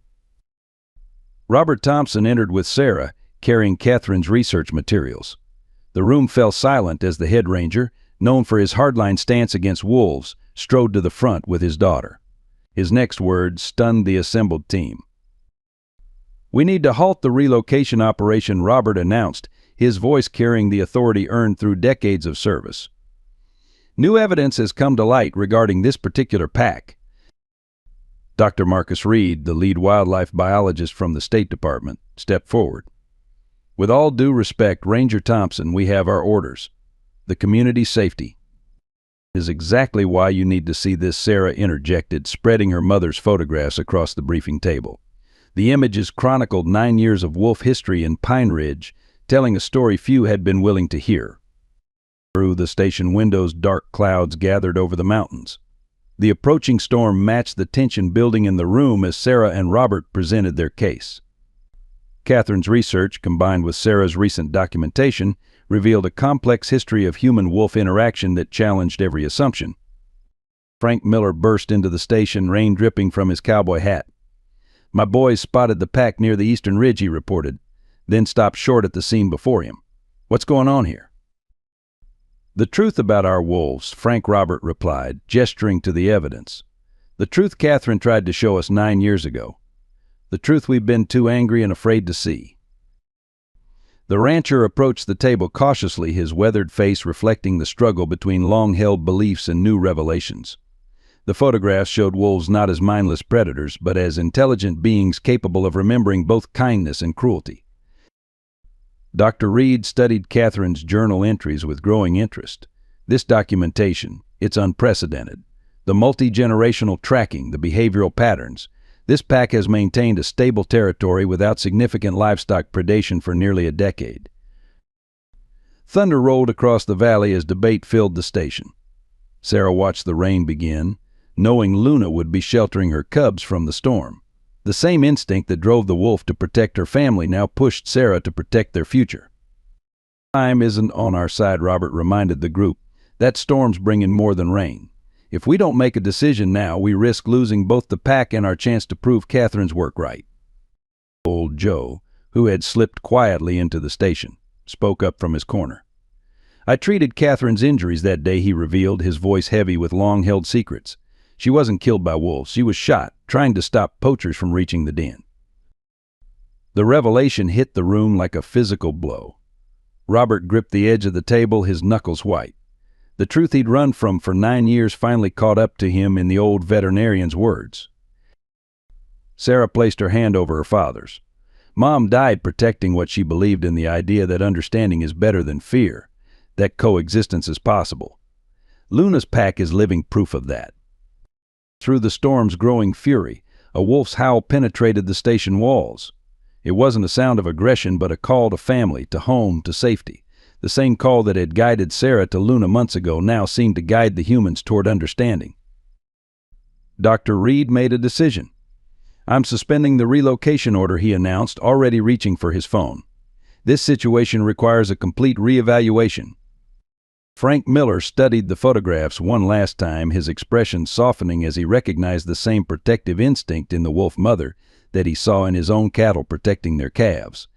Robert Thompson entered with Sarah, carrying Catherine's research materials. The room fell silent as the head ranger, known for his hardline stance against wolves, strode to the front with his daughter. His next words stunned the assembled team. "We need to halt the relocation operation," Robert announced, his voice carrying the authority earned through decades of service. "New evidence has come to light regarding this particular pack." Dr. Marcus Reed, the lead wildlife biologist from the State Department, stepped forward. "With all due respect, Ranger Thompson, we have our orders. The community's safety is exactly why you need to see this," Sarah interjected, spreading her mother's photographs across the briefing table. The images chronicled 9 years of wolf history in Pine Ridge, telling a story few had been willing to hear. Through the station windows, dark clouds gathered over the mountains. The approaching storm matched the tension building in the room as Sarah and Robert presented their case. Catherine's research, combined with Sarah's recent documentation, revealed a complex history of human-wolf interaction that challenged every assumption. Frank Miller burst into the station, rain dripping from his cowboy hat. "My boys spotted the pack near the eastern ridge," he reported, then stopped short at the scene before him. "What's going on here?" "The truth about our wolves," Frank Robert replied, gesturing to the evidence. "The truth Catherine tried to show us 9 years ago. The truth we've been too angry and afraid to see." The rancher approached the table cautiously, his weathered face reflecting the struggle between long-held beliefs and new revelations. The photographs showed wolves not as mindless predators, but as intelligent beings capable of remembering both kindness and cruelty. Dr. Reed studied Catherine's journal entries with growing interest. This documentation, it's unprecedented. The multi-generational tracking, the behavioral patterns. This pack has maintained a stable territory without significant livestock predation for nearly a decade. Thunder rolled across the valley as debate filled the station. Sarah watched the rain begin, knowing Luna would be sheltering her cubs from the storm. The same instinct that drove the wolf to protect her family now pushed Sarah to protect their future. "Time isn't on our side," Robert reminded the group. "That storm's bringing more than rain. If we don't make a decision now, we risk losing both the pack and our chance to prove Catherine's work right." Old Joe, who had slipped quietly into the station, spoke up from his corner. "I treated Catherine's injuries that day," he revealed, his voice heavy with long-held secrets. "She wasn't killed by wolves. She was shot, trying to stop poachers from reaching the den." The revelation hit the room like a physical blow. Robert gripped the edge of the table, his knuckles white. The truth he'd run from for 9 years finally caught up to him in the old veterinarian's words. Sarah placed her hand over her father's. "Mom died protecting what she believed in, the idea that understanding is better than fear, that coexistence is possible. Luna's pack is living proof of that." Through the storm's growing fury, a wolf's howl penetrated the station walls. It wasn't a sound of aggression, but a call to family, to home, to safety. The same call that had guided Sarah to Luna months ago now seemed to guide the humans toward understanding. Dr. Reed made a decision. "I'm suspending the relocation order," he announced, already reaching for his phone. "This situation requires a complete reevaluation." Frank Miller studied the photographs one last time, his expression softening as he recognized the same protective instinct in the wolf mother that he saw in his own cattle protecting their calves.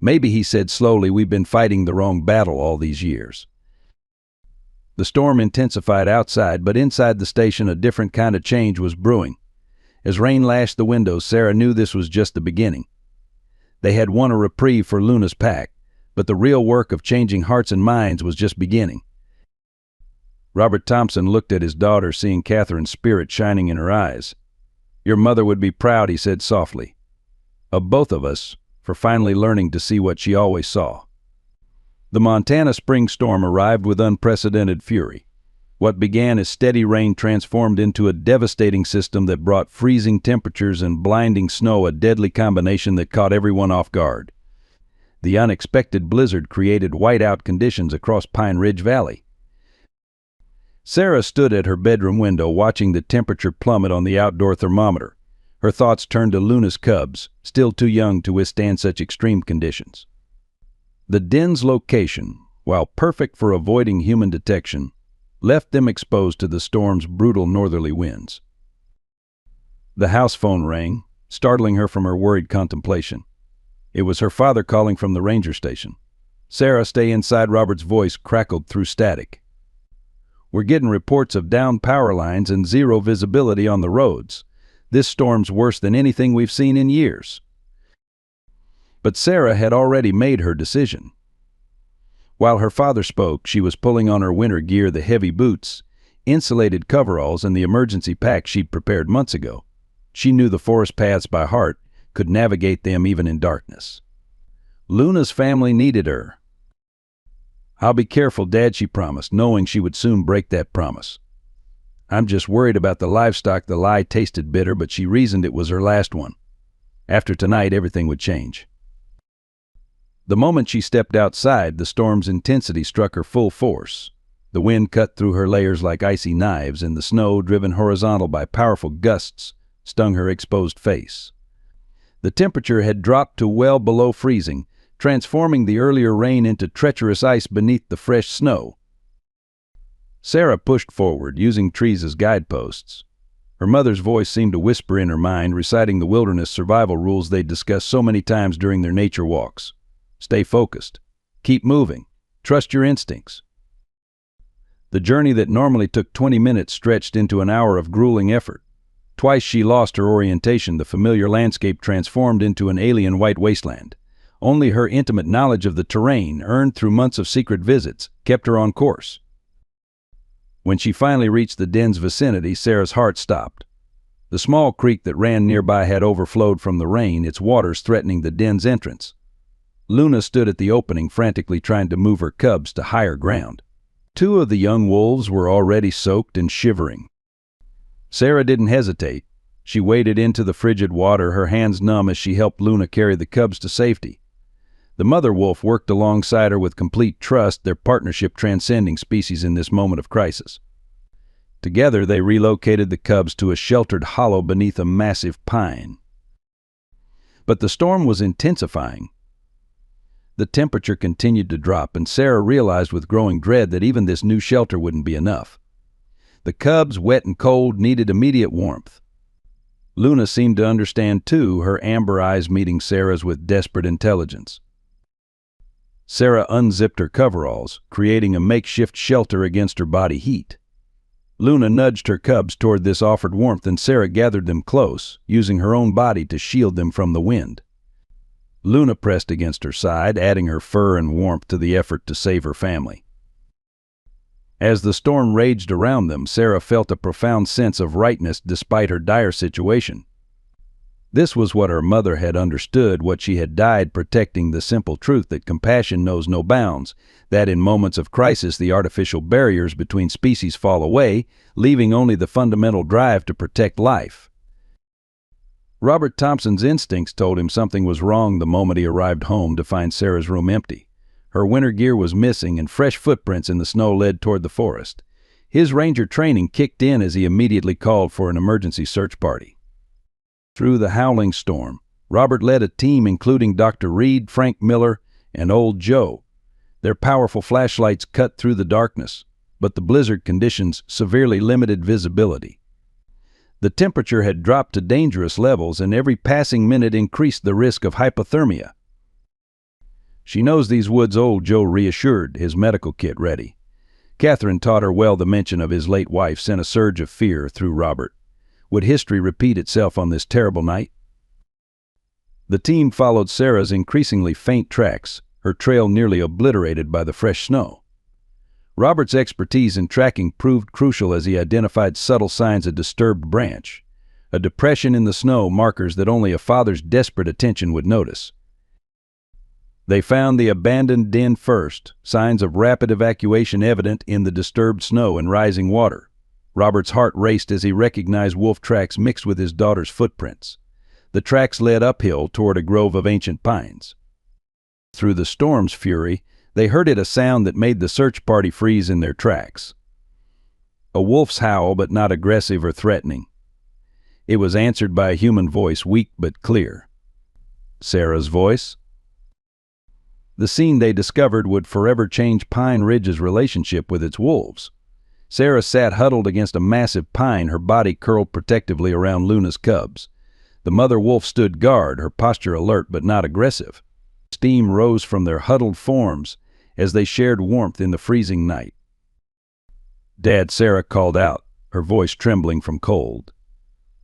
"Maybe," he said slowly, "we've been fighting the wrong battle all these years." The storm intensified outside, but inside the station a different kind of change was brewing. As rain lashed the windows, Sarah knew this was just the beginning. They had won a reprieve for Luna's pack, but the real work of changing hearts and minds was just beginning. Robert Thompson looked at his daughter, seeing Catherine's spirit shining in her eyes. "Your mother would be proud," he said softly, "of both of us for finally learning to see what she always saw." The Montana spring storm arrived with unprecedented fury. What began as steady rain transformed into a devastating system that brought freezing temperatures and blinding snow, a deadly combination that caught everyone off guard. The unexpected blizzard created whiteout conditions across Pine Ridge Valley. Sarah stood at her bedroom window watching the temperature plummet on the outdoor thermometer. Her thoughts turned to Luna's cubs, still too young to withstand such extreme conditions. The den's location, while perfect for avoiding human detection, left them exposed to the storm's brutal northerly winds. The house phone rang, startling her from her worried contemplation. It was her father calling from the ranger station. "Sarah, stay inside." Robert's voice crackled through static. "We're getting reports of downed power lines and zero visibility on the roads. This storm's worse than anything we've seen in years." But Sarah had already made her decision. While her father spoke, she was pulling on her winter gear, the heavy boots, insulated coveralls, and the emergency pack she'd prepared months ago. She knew the forest paths by heart, could navigate them even in darkness. Luna's family needed her. "I'll be careful, Dad," she promised, knowing she would soon break that promise. "I'm just worried about the livestock." The lie tasted bitter, but she reasoned it was her last one. After tonight, everything would change. The moment she stepped outside, the storm's intensity struck her full force. The wind cut through her layers like icy knives, and the snow, driven horizontal by powerful gusts, stung her exposed face. The temperature had dropped to well below freezing, transforming the earlier rain into treacherous ice beneath the fresh snow. Sarah pushed forward, using trees as guideposts. Her mother's voice seemed to whisper in her mind, reciting the wilderness survival rules they'd discussed so many times during their nature walks. Stay focused. Keep moving. Trust your instincts. The journey that normally took 20 minutes stretched into an hour of grueling effort. Twice she lost her orientation. The familiar landscape transformed into an alien white wasteland. Only her intimate knowledge of the terrain, earned through months of secret visits, kept her on course. When she finally reached the den's vicinity, Sarah's heart stopped. The small creek that ran nearby had overflowed from the rain, its waters threatening the den's entrance. Luna stood at the opening, frantically trying to move her cubs to higher ground. Two of the young wolves were already soaked and shivering. Sarah didn't hesitate. She waded into the frigid water, her hands numb as she helped Luna carry the cubs to safety. The mother wolf worked alongside her with complete trust, their partnership transcending species in this moment of crisis. Together, they relocated the cubs to a sheltered hollow beneath a massive pine. But the storm was intensifying. The temperature continued to drop, and Sarah realized with growing dread that even this new shelter wouldn't be enough. The cubs, wet and cold, needed immediate warmth. Luna seemed to understand too, her amber eyes meeting Sarah's with desperate intelligence. Sarah unzipped her coveralls, creating a makeshift shelter against her body heat. Luna nudged her cubs toward this offered warmth, and Sarah gathered them close, using her own body to shield them from the wind. Luna pressed against her side, adding her fur and warmth to the effort to save her family. As the storm raged around them, Sarah felt a profound sense of rightness despite her dire situation. This was what her mother had understood, what she had died protecting, the simple truth that compassion knows no bounds, that in moments of crisis the artificial barriers between species fall away, leaving only the fundamental drive to protect life. Robert Thompson's instincts told him something was wrong the moment he arrived home to find Sarah's room empty. Her winter gear was missing, and fresh footprints in the snow led toward the forest. His ranger training kicked in as he immediately called for an emergency search party. Through the howling storm, Robert led a team including Dr. Reed, Frank Miller, and Old Joe. Their powerful flashlights cut through the darkness, but the blizzard conditions severely limited visibility. The temperature had dropped to dangerous levels, and every passing minute increased the risk of hypothermia. "She knows these woods," Old Joe reassured, his medical kit ready. Catherine taught her well. The mention of his late wife sent a surge of fear through Robert. Would history repeat itself on this terrible night? The team followed Sarah's increasingly faint tracks, her trail nearly obliterated by the fresh snow. Robert's expertise in tracking proved crucial as he identified subtle signs of disturbed branch, a depression in the snow, markers that only a father's desperate attention would notice. They found the abandoned den first, signs of rapid evacuation evident in the disturbed snow and rising water. Robert's heart raced as he recognized wolf tracks mixed with his daughter's footprints. The tracks led uphill toward a grove of ancient pines. Through the storm's fury, they heard a sound that made the search party freeze in their tracks. A wolf's howl, but not aggressive or threatening. It was answered by a human voice, weak but clear. Sarah's voice. The scene they discovered would forever change Pine Ridge's relationship with its wolves. Sarah sat huddled against a massive pine, her body curled protectively around Luna's cubs. The mother wolf stood guard, her posture alert but not aggressive. Steam rose from their huddled forms as they shared warmth in the freezing night. "Dad," Sarah called out, her voice trembling from cold.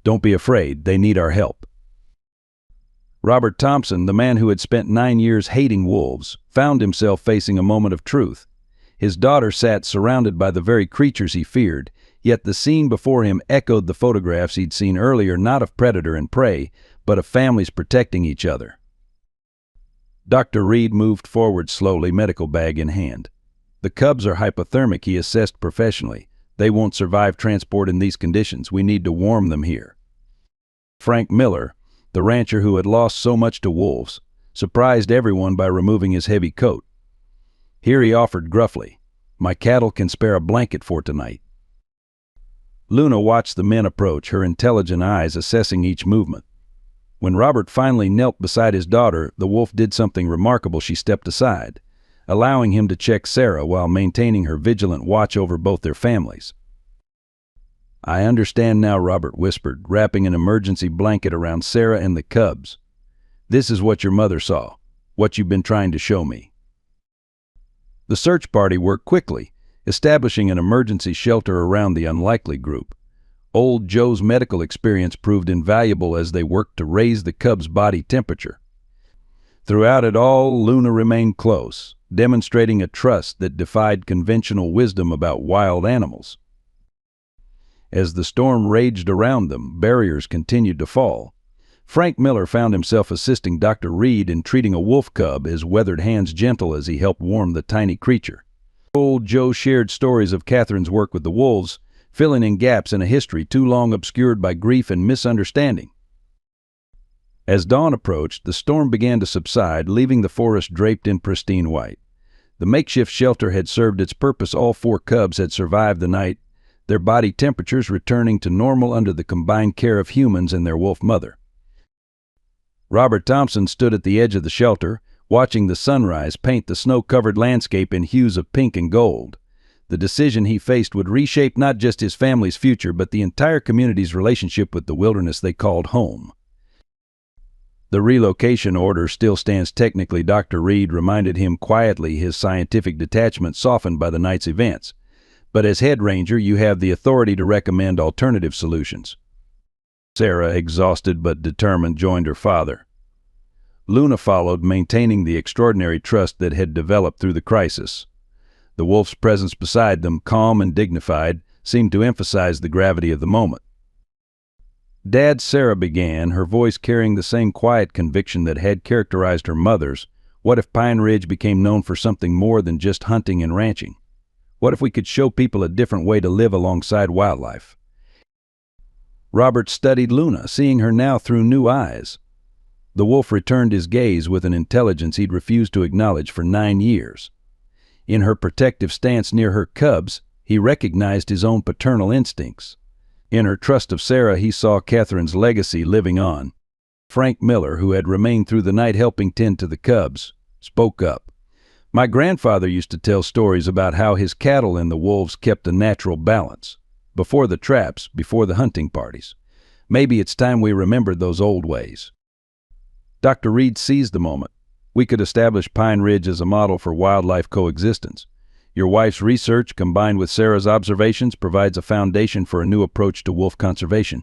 "Don't be afraid, they need our help." Robert Thompson, the man who had spent 9 years hating wolves, found himself facing a moment of truth. His daughter sat surrounded by the very creatures he feared, yet the scene before him echoed the photographs he'd seen earlier, not of predator and prey, but of families protecting each other. Dr. Reed moved forward slowly, medical bag in hand. "The cubs are hypothermic," he assessed professionally. "They won't survive transport in these conditions. We need to warm them here." Frank Miller, the rancher who had lost so much to wolves, surprised everyone by removing his heavy coat. Here he offered gruffly, "My cattle can spare a blanket for tonight." Luna watched the men approach, her intelligent eyes assessing each movement. When Robert finally knelt beside his daughter, the wolf did something remarkable. She stepped aside, allowing him to check Sarah while maintaining her vigilant watch over both their families. "I understand now," Robert whispered, wrapping an emergency blanket around Sarah and the cubs. "This is what your mother saw, what you've been trying to show me." The search party worked quickly, establishing an emergency shelter around the unlikely group. Old Joe's medical experience proved invaluable as they worked to raise the cubs' body temperature. Throughout it all, Luna remained close, demonstrating a trust that defied conventional wisdom about wild animals. As the storm raged around them, barriers continued to fall. Frank Miller found himself assisting Dr. Reed in treating a wolf cub, his weathered hands gentle as he helped warm the tiny creature. Old Joe shared stories of Catherine's work with the wolves, filling in gaps in a history too long obscured by grief and misunderstanding. As dawn approached, the storm began to subside, leaving the forest draped in pristine white. The makeshift shelter had served its purpose. All 4 cubs had survived the night, their body temperatures returning to normal under the combined care of humans and their wolf mother. Robert Thompson stood at the edge of the shelter, watching the sunrise paint the snow-covered landscape in hues of pink and gold. The decision he faced would reshape not just his family's future, but the entire community's relationship with the wilderness they called home. "The relocation order still stands technically," Dr. Reed reminded him quietly, his scientific detachment softened by the night's events. "But as head ranger, you have the authority to recommend alternative solutions." Sarah, exhausted but determined, joined her father. Luna followed, maintaining the extraordinary trust that had developed through the crisis. The wolf's presence beside them, calm and dignified, seemed to emphasize the gravity of the moment. "Dad," Sarah began, her voice carrying the same quiet conviction that had characterized her mother's, "what if Pine Ridge became known for something more than just hunting and ranching? What if we could show people a different way to live alongside wildlife?" Robert studied Luna, seeing her now through new eyes. The wolf returned his gaze with an intelligence he'd refused to acknowledge for 9 years. In her protective stance near her cubs, he recognized his own paternal instincts. In her trust of Sarah, he saw Catherine's legacy living on. Frank Miller, who had remained through the night helping tend to the cubs, spoke up. "My grandfather used to tell stories about how his cattle and the wolves kept a natural balance. Before the traps, before the hunting parties. Maybe it's time we remembered those old ways." Dr. Reed seized the moment. "We could establish Pine Ridge as a model for wildlife coexistence. Your wife's research, combined with Sarah's observations, provides a foundation for a new approach to wolf conservation."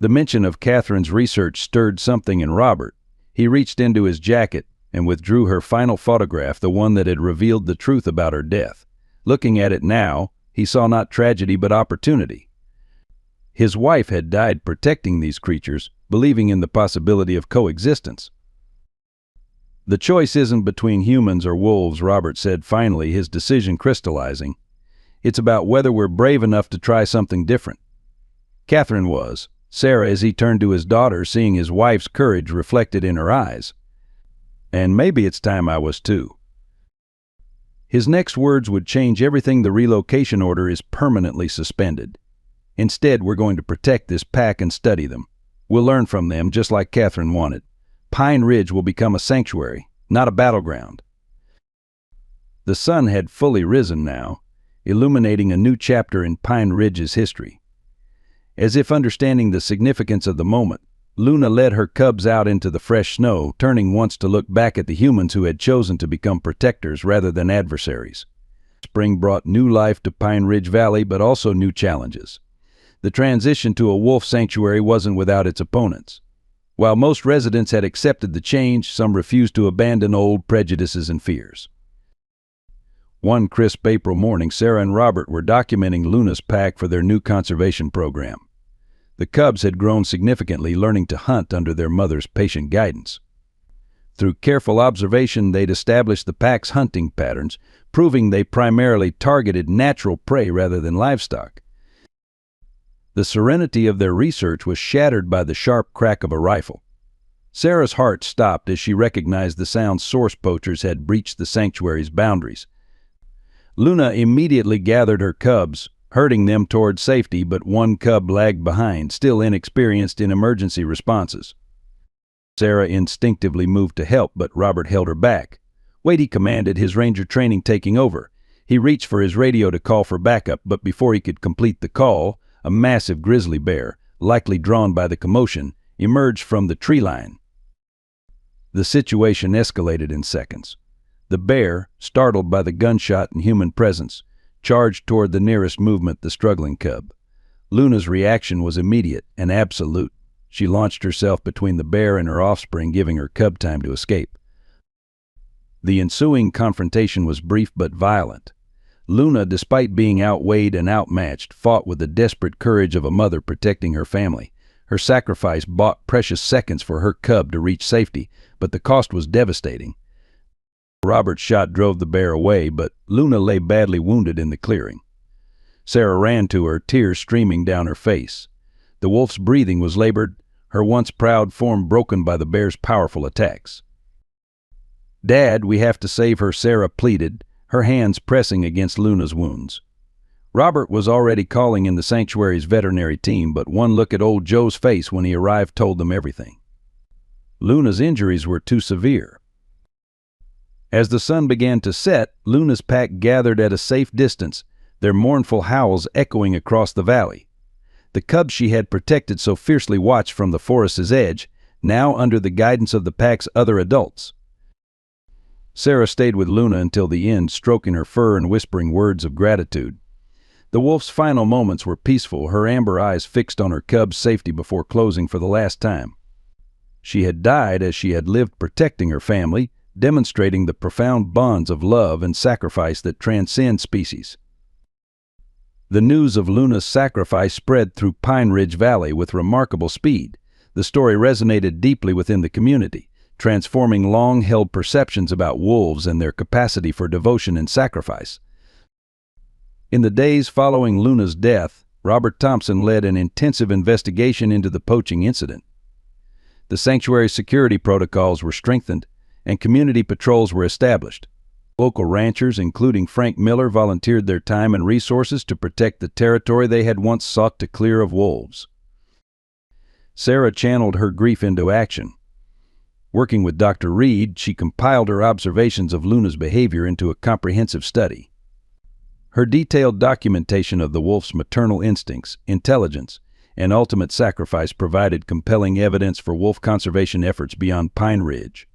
The mention of Catherine's research stirred something in Robert. He reached into his jacket and withdrew her final photograph, the one that had revealed the truth about her death. Looking at it now, he saw not tragedy but opportunity. His wife had died protecting these creatures, believing in the possibility of coexistence. "The choice isn't between humans or wolves," Robert said finally, his decision crystallizing. "It's about whether we're brave enough to try something different." Catherine was. Sarah, as he turned to his daughter, seeing his wife's courage reflected in her eyes. And maybe it's time I was too. His next words would change everything. The relocation order is permanently suspended. Instead, we're going to protect this pack and study them. We'll learn from them, just like Catherine wanted. Pine Ridge will become a sanctuary, not a battleground. The sun had fully risen now, illuminating a new chapter in Pine Ridge's history. As if understanding the significance of the moment, Luna led her cubs out into the fresh snow, turning once to look back at the humans who had chosen to become protectors rather than adversaries. Spring brought new life to Pine Ridge Valley, but also new challenges. The transition to a wolf sanctuary wasn't without its opponents. While most residents had accepted the change, some refused to abandon old prejudices and fears. One crisp April morning, Sarah and Robert were documenting Luna's pack for their new conservation program. The cubs had grown significantly, learning to hunt under their mother's patient guidance. Through careful observation, they'd established the pack's hunting patterns, proving they primarily targeted natural prey rather than livestock. The serenity of their research was shattered by the sharp crack of a rifle. Sarah's heart stopped as she recognized the sound source. Poachers had breached the sanctuary's boundaries. Luna immediately gathered her cubs, herding them toward safety, but one cub lagged behind, still inexperienced in emergency responses. Sarah instinctively moved to help, but Robert held her back. "Wait," he commanded, his ranger training taking over. He reached for his radio to call for backup, but before he could complete the call, a massive grizzly bear, likely drawn by the commotion, emerged from the tree line. The situation escalated in seconds. The bear, startled by the gunshot and human presence, charged toward the nearest movement, the struggling cub. Luna's reaction was immediate and absolute. She launched herself between the bear and her offspring, giving her cub time to escape. The ensuing confrontation was brief but violent. Luna, despite being outweighed and outmatched, fought with the desperate courage of a mother protecting her family. Her sacrifice bought precious seconds for her cub to reach safety, but the cost was devastating. Robert's shot drove the bear away, but Luna lay badly wounded in the clearing. Sarah ran to her, tears streaming down her face. The wolf's breathing was labored, her once proud form broken by the bear's powerful attacks. "Dad, we have to save her," Sarah pleaded, her hands pressing against Luna's wounds. Robert was already calling in the sanctuary's veterinary team, but one look at old Joe's face when he arrived told them everything. Luna's injuries were too severe. As the sun began to set, Luna's pack gathered at a safe distance, their mournful howls echoing across the valley. The cubs she had protected so fiercely watched from the forest's edge, now under the guidance of the pack's other adults. Sarah stayed with Luna until the end, stroking her fur and whispering words of gratitude. The wolf's final moments were peaceful, her amber eyes fixed on her cub's safety before closing for the last time. She had died as she had lived, protecting her family, demonstrating the profound bonds of love and sacrifice that transcend species. The news of Luna's sacrifice spread through Pine Ridge Valley with remarkable speed. The story resonated deeply within the community, transforming long-held perceptions about wolves and their capacity for devotion and sacrifice. In the days following Luna's death, Robert Thompson led an intensive investigation into the poaching incident. The sanctuary's security protocols were strengthened, and community patrols were established. Local ranchers, including Frank Miller, volunteered their time and resources to protect the territory they had once sought to clear of wolves. Sarah channeled her grief into action. Working with Dr. Reed, she compiled her observations of Luna's behavior into a comprehensive study. Her detailed documentation of the wolf's maternal instincts, intelligence, and ultimate sacrifice provided compelling evidence for wolf conservation efforts beyond Pine Ridge.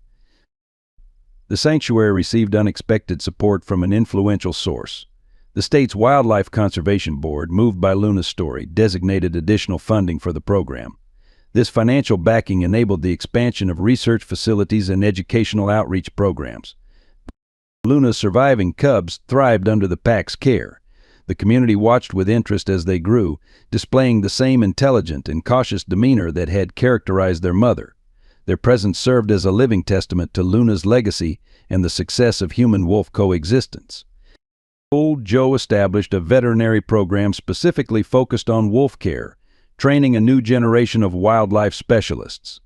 The sanctuary received unexpected support from an influential source. The state's Wildlife Conservation Board, moved by Luna's story, designated additional funding for the program. This financial backing enabled the expansion of research facilities and educational outreach programs. Luna's surviving cubs thrived under the pack's care. The community watched with interest as they grew, displaying the same intelligent and cautious demeanor that had characterized their mother. Their presence served as a living testament to Luna's legacy and the success of human-wolf coexistence. Old Joe established a veterinary program specifically focused on wolf care, training a new generation of wildlife specialists.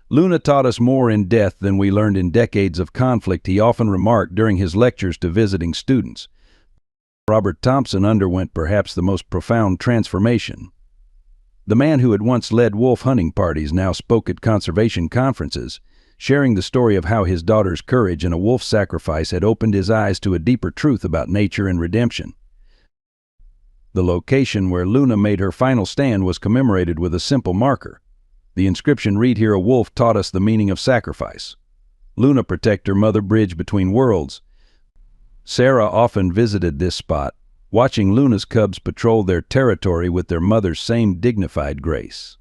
Luna taught us more in death than we learned in decades of conflict, he often remarked during his lectures to visiting students. Robert Thompson underwent perhaps the most profound transformation. The man who had once led wolf hunting parties now spoke at conservation conferences, sharing the story of how his daughter's courage in a wolf sacrifice had opened his eyes to a deeper truth about nature and redemption. The location where Luna made her final stand was commemorated with a simple marker. The inscription read here, "A wolf taught us the meaning of sacrifice." Luna Protector, Mother Bridge Between Worlds. Sarah often visited this spot, watching Luna's cubs patrol their territory with their mother's same dignified grace.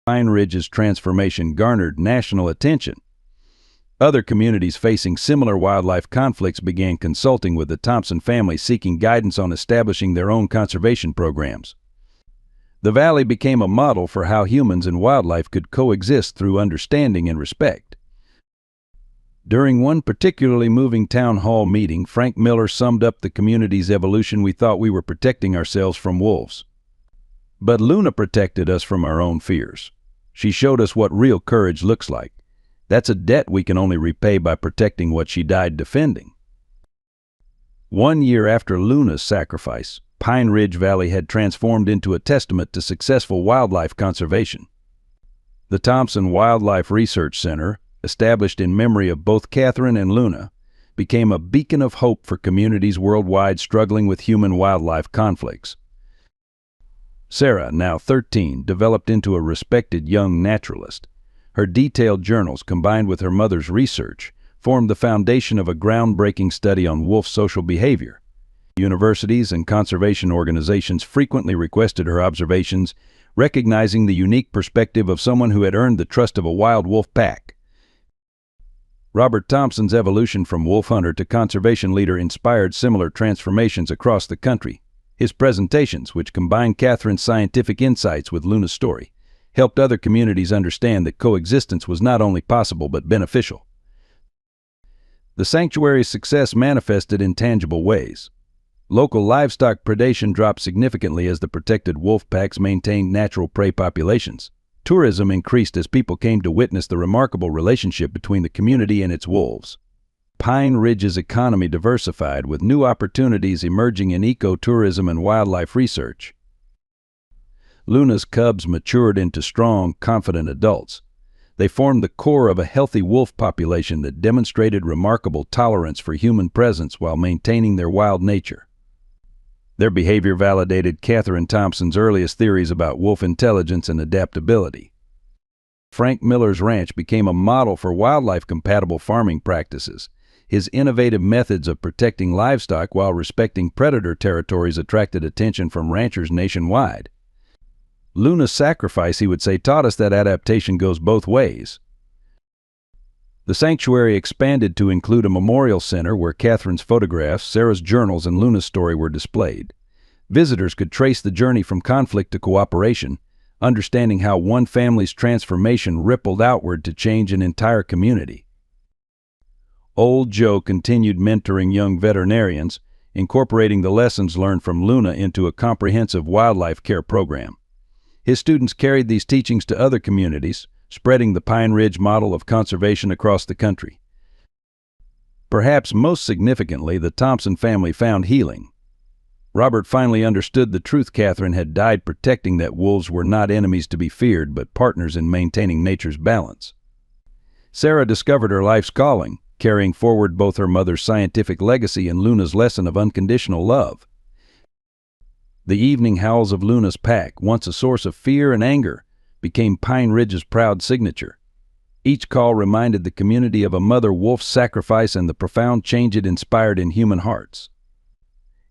Pine Ridge's transformation garnered national attention. Other communities facing similar wildlife conflicts began consulting with the Thompson family, seeking guidance on establishing their own conservation programs. The valley became a model for how humans and wildlife could coexist through understanding and respect. During one particularly moving town hall meeting, Frank Miller summed up the community's evolution. "We thought we were protecting ourselves from wolves. But Luna protected us from our own fears. She showed us what real courage looks like. That's a debt we can only repay by protecting what she died defending." 1 year after Luna's sacrifice, Pine Ridge Valley had transformed into a testament to successful wildlife conservation. The Thompson Wildlife Research Center, established in memory of both Catherine and Luna, became a beacon of hope for communities worldwide struggling with human-wildlife conflicts. Sarah, now 13, developed into a respected young naturalist. Her detailed journals, combined with her mother's research, formed the foundation of a groundbreaking study on wolf social behavior. Universities and conservation organizations frequently requested her observations, recognizing the unique perspective of someone who had earned the trust of a wild wolf pack. Robert Thompson's evolution from wolf hunter to conservation leader inspired similar transformations across the country. His presentations, which combined Catherine's scientific insights with Luna's story, helped other communities understand that coexistence was not only possible but beneficial. The sanctuary's success manifested in tangible ways. Local livestock predation dropped significantly as the protected wolf packs maintained natural prey populations. Tourism increased as people came to witness the remarkable relationship between the community and its wolves. Pine Ridge's economy diversified, with new opportunities emerging in ecotourism and wildlife research. Luna's cubs matured into strong, confident adults. They formed the core of a healthy wolf population that demonstrated remarkable tolerance for human presence while maintaining their wild nature. Their behavior validated Catherine Thompson's earliest theories about wolf intelligence and adaptability. Frank Miller's ranch became a model for wildlife-compatible farming practices. His innovative methods of protecting livestock while respecting predator territories attracted attention from ranchers nationwide. Luna's sacrifice, he would say, taught us that adaptation goes both ways. The sanctuary expanded to include a memorial center where Catherine's photographs, Sarah's journals, and Luna's story were displayed. Visitors could trace the journey from conflict to cooperation, understanding how one family's transformation rippled outward to change an entire community. Old Joe continued mentoring young veterinarians, incorporating the lessons learned from Luna into a comprehensive wildlife care program. His students carried these teachings to other communities, spreading the Pine Ridge model of conservation across the country. Perhaps most significantly, the Thompson family found healing. Robert finally understood the truth Catherine had died protecting, that wolves were not enemies to be feared, but partners in maintaining nature's balance. Sarah discovered her life's calling, carrying forward both her mother's scientific legacy and Luna's lesson of unconditional love. The evening howls of Luna's pack, once a source of fear and anger, became Pine Ridge's proud signature. Each call reminded the community of a mother wolf's sacrifice and the profound change it inspired in human hearts.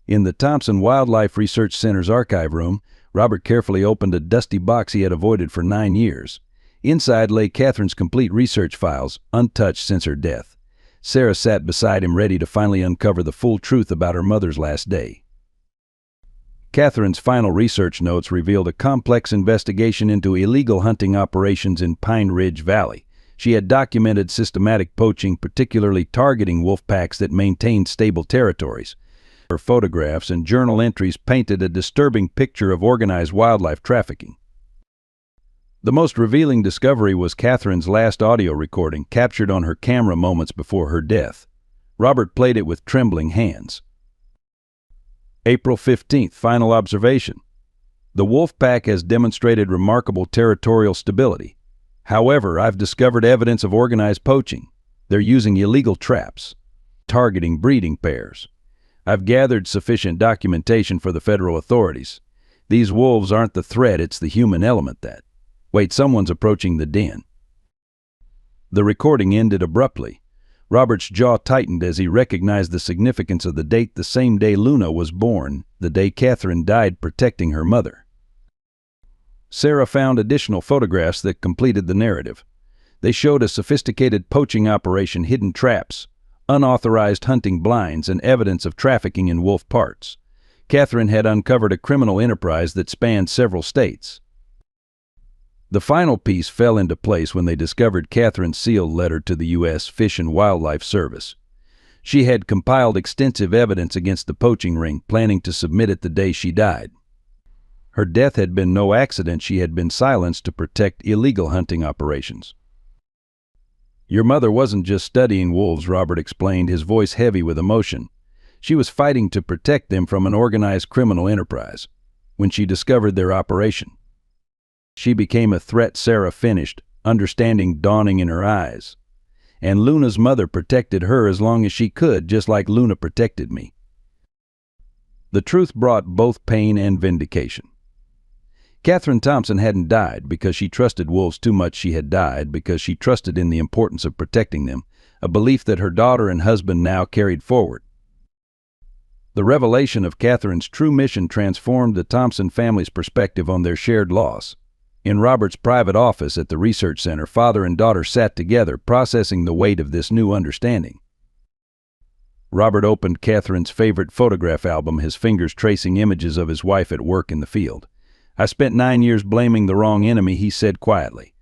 In the Thompson Wildlife Research Center's archive room, Robert carefully opened a dusty box he had avoided for 9 years. Inside lay Catherine's complete research files, untouched since her death. Sarah sat beside him, ready to finally uncover the full truth about her mother's last day. Catherine's final research notes revealed a complex investigation into illegal hunting operations in Pine Ridge Valley. She had documented systematic poaching, particularly targeting wolf packs that maintained stable territories. Her photographs and journal entries painted a disturbing picture of organized wildlife trafficking. The most revealing discovery was Catherine's last audio recording, captured on her camera moments before her death. Robert played it with trembling hands. April 15th, final observation. The wolf pack has demonstrated remarkable territorial stability. However, I've discovered evidence of organized poaching. They're using illegal traps, targeting breeding pairs. I've gathered sufficient documentation for the federal authorities. These wolves aren't the threat, it's the human element that. Wait, someone's approaching the den. The recording ended abruptly. Robert's jaw tightened as he recognized the significance of the date, the same day Luna was born, the day Catherine died protecting her mother. Sarah found additional photographs that completed the narrative. They showed a sophisticated poaching operation, hidden traps, unauthorized hunting blinds, and evidence of trafficking in wolf parts. Catherine had uncovered a criminal enterprise that spanned several states. The final piece fell into place when they discovered Catherine's sealed letter to the U.S. Fish and Wildlife Service. She had compiled extensive evidence against the poaching ring, planning to submit it the day she died. Her death had been no accident. She had been silenced to protect illegal hunting operations. Your mother wasn't just studying wolves, Robert explained, his voice heavy with emotion. She was fighting to protect them from an organized criminal enterprise. When she discovered their operation, she became a threat, Sarah finished, understanding dawning in her eyes. And Luna's mother protected her as long as she could, just like Luna protected me. The truth brought both pain and vindication. Catherine Thompson hadn't died because she trusted wolves too much. She had died because she trusted in the importance of protecting them, a belief that her daughter and husband now carried forward. The revelation of Catherine's true mission transformed the Thompson family's perspective on their shared loss. In Robert's private office at the research center, father and daughter sat together, processing the weight of this new understanding. Robert opened Catherine's favorite photograph album, his fingers tracing images of his wife at work in the field. I spent 9 years blaming the wrong enemy, he said quietly.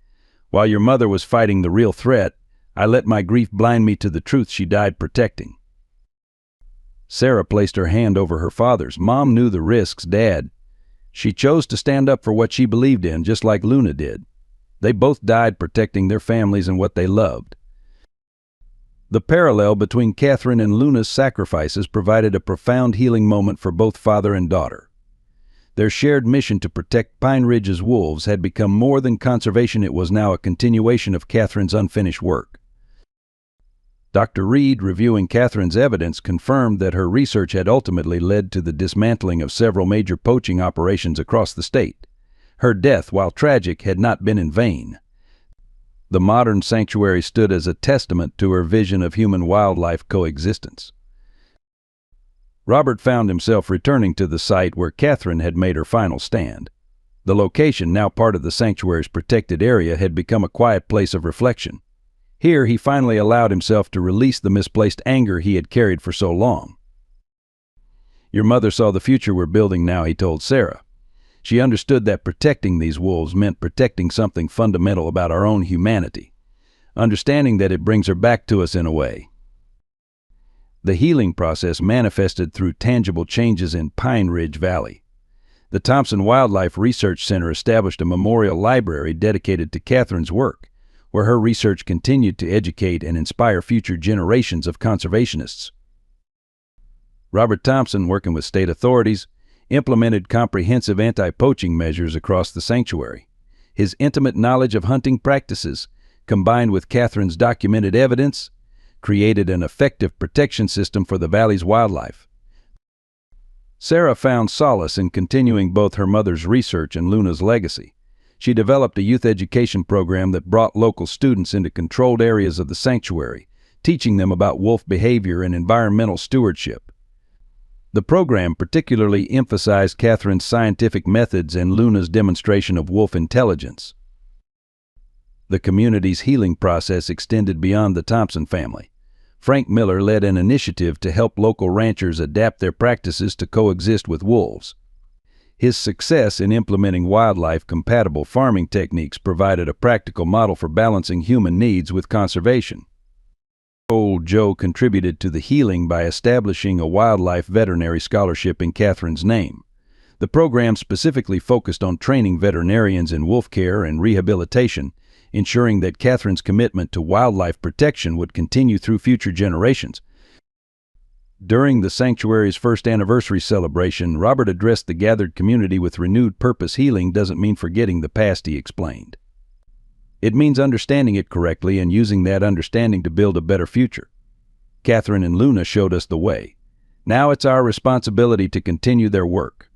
While your mother was fighting the real threat, I let my grief blind me to the truth she died protecting. Sarah placed her hand over her father's. Mom knew the risks, Dad. She chose to stand up for what she believed in, just like Luna did. They both died protecting their families and what they loved. The parallel between Catherine and Luna's sacrifices provided a profound healing moment for both father and daughter. Their shared mission to protect Pine Ridge's wolves had become more than conservation. It was now a continuation of Catherine's unfinished work. Dr. Reed, reviewing Catherine's evidence, confirmed that her research had ultimately led to the dismantling of several major poaching operations across the state. Her death, while tragic, had not been in vain. The modern sanctuary stood as a testament to her vision of human-wildlife coexistence. Robert found himself returning to the site where Catherine had made her final stand. The location, now part of the sanctuary's protected area, had become a quiet place of reflection. Here, he finally allowed himself to release the misplaced anger he had carried for so long. Your mother saw the future we're building now, he told Sarah. She understood that protecting these wolves meant protecting something fundamental about our own humanity, understanding that it brings her back to us in a way. The healing process manifested through tangible changes in Pine Ridge Valley. The Thompson Wildlife Research Center established a memorial library dedicated to Catherine's work, where her research continued to educate and inspire future generations of conservationists. Robert Thompson, working with state authorities, implemented comprehensive anti-poaching measures across the sanctuary. His intimate knowledge of hunting practices, combined with Catherine's documented evidence, created an effective protection system for the valley's wildlife. Sarah found solace in continuing both her mother's research and Luna's legacy. She developed a youth education program that brought local students into controlled areas of the sanctuary, teaching them about wolf behavior and environmental stewardship. The program particularly emphasized Catherine's scientific methods and Luna's demonstration of wolf intelligence. The community's healing process extended beyond the Thompson family. Frank Miller led an initiative to help local ranchers adapt their practices to coexist with wolves. His success in implementing wildlife-compatible farming techniques provided a practical model for balancing human needs with conservation. Old Joe contributed to the healing by establishing a wildlife veterinary scholarship in Catherine's name. The program specifically focused on training veterinarians in wolf care and rehabilitation, ensuring that Catherine's commitment to wildlife protection would continue through future generations. During the sanctuary's first anniversary celebration, Robert addressed the gathered community with renewed purpose. Healing doesn't mean forgetting the past, he explained. It means understanding it correctly and using that understanding to build a better future. Catherine and Luna showed us the way. Now it's our responsibility to continue their work.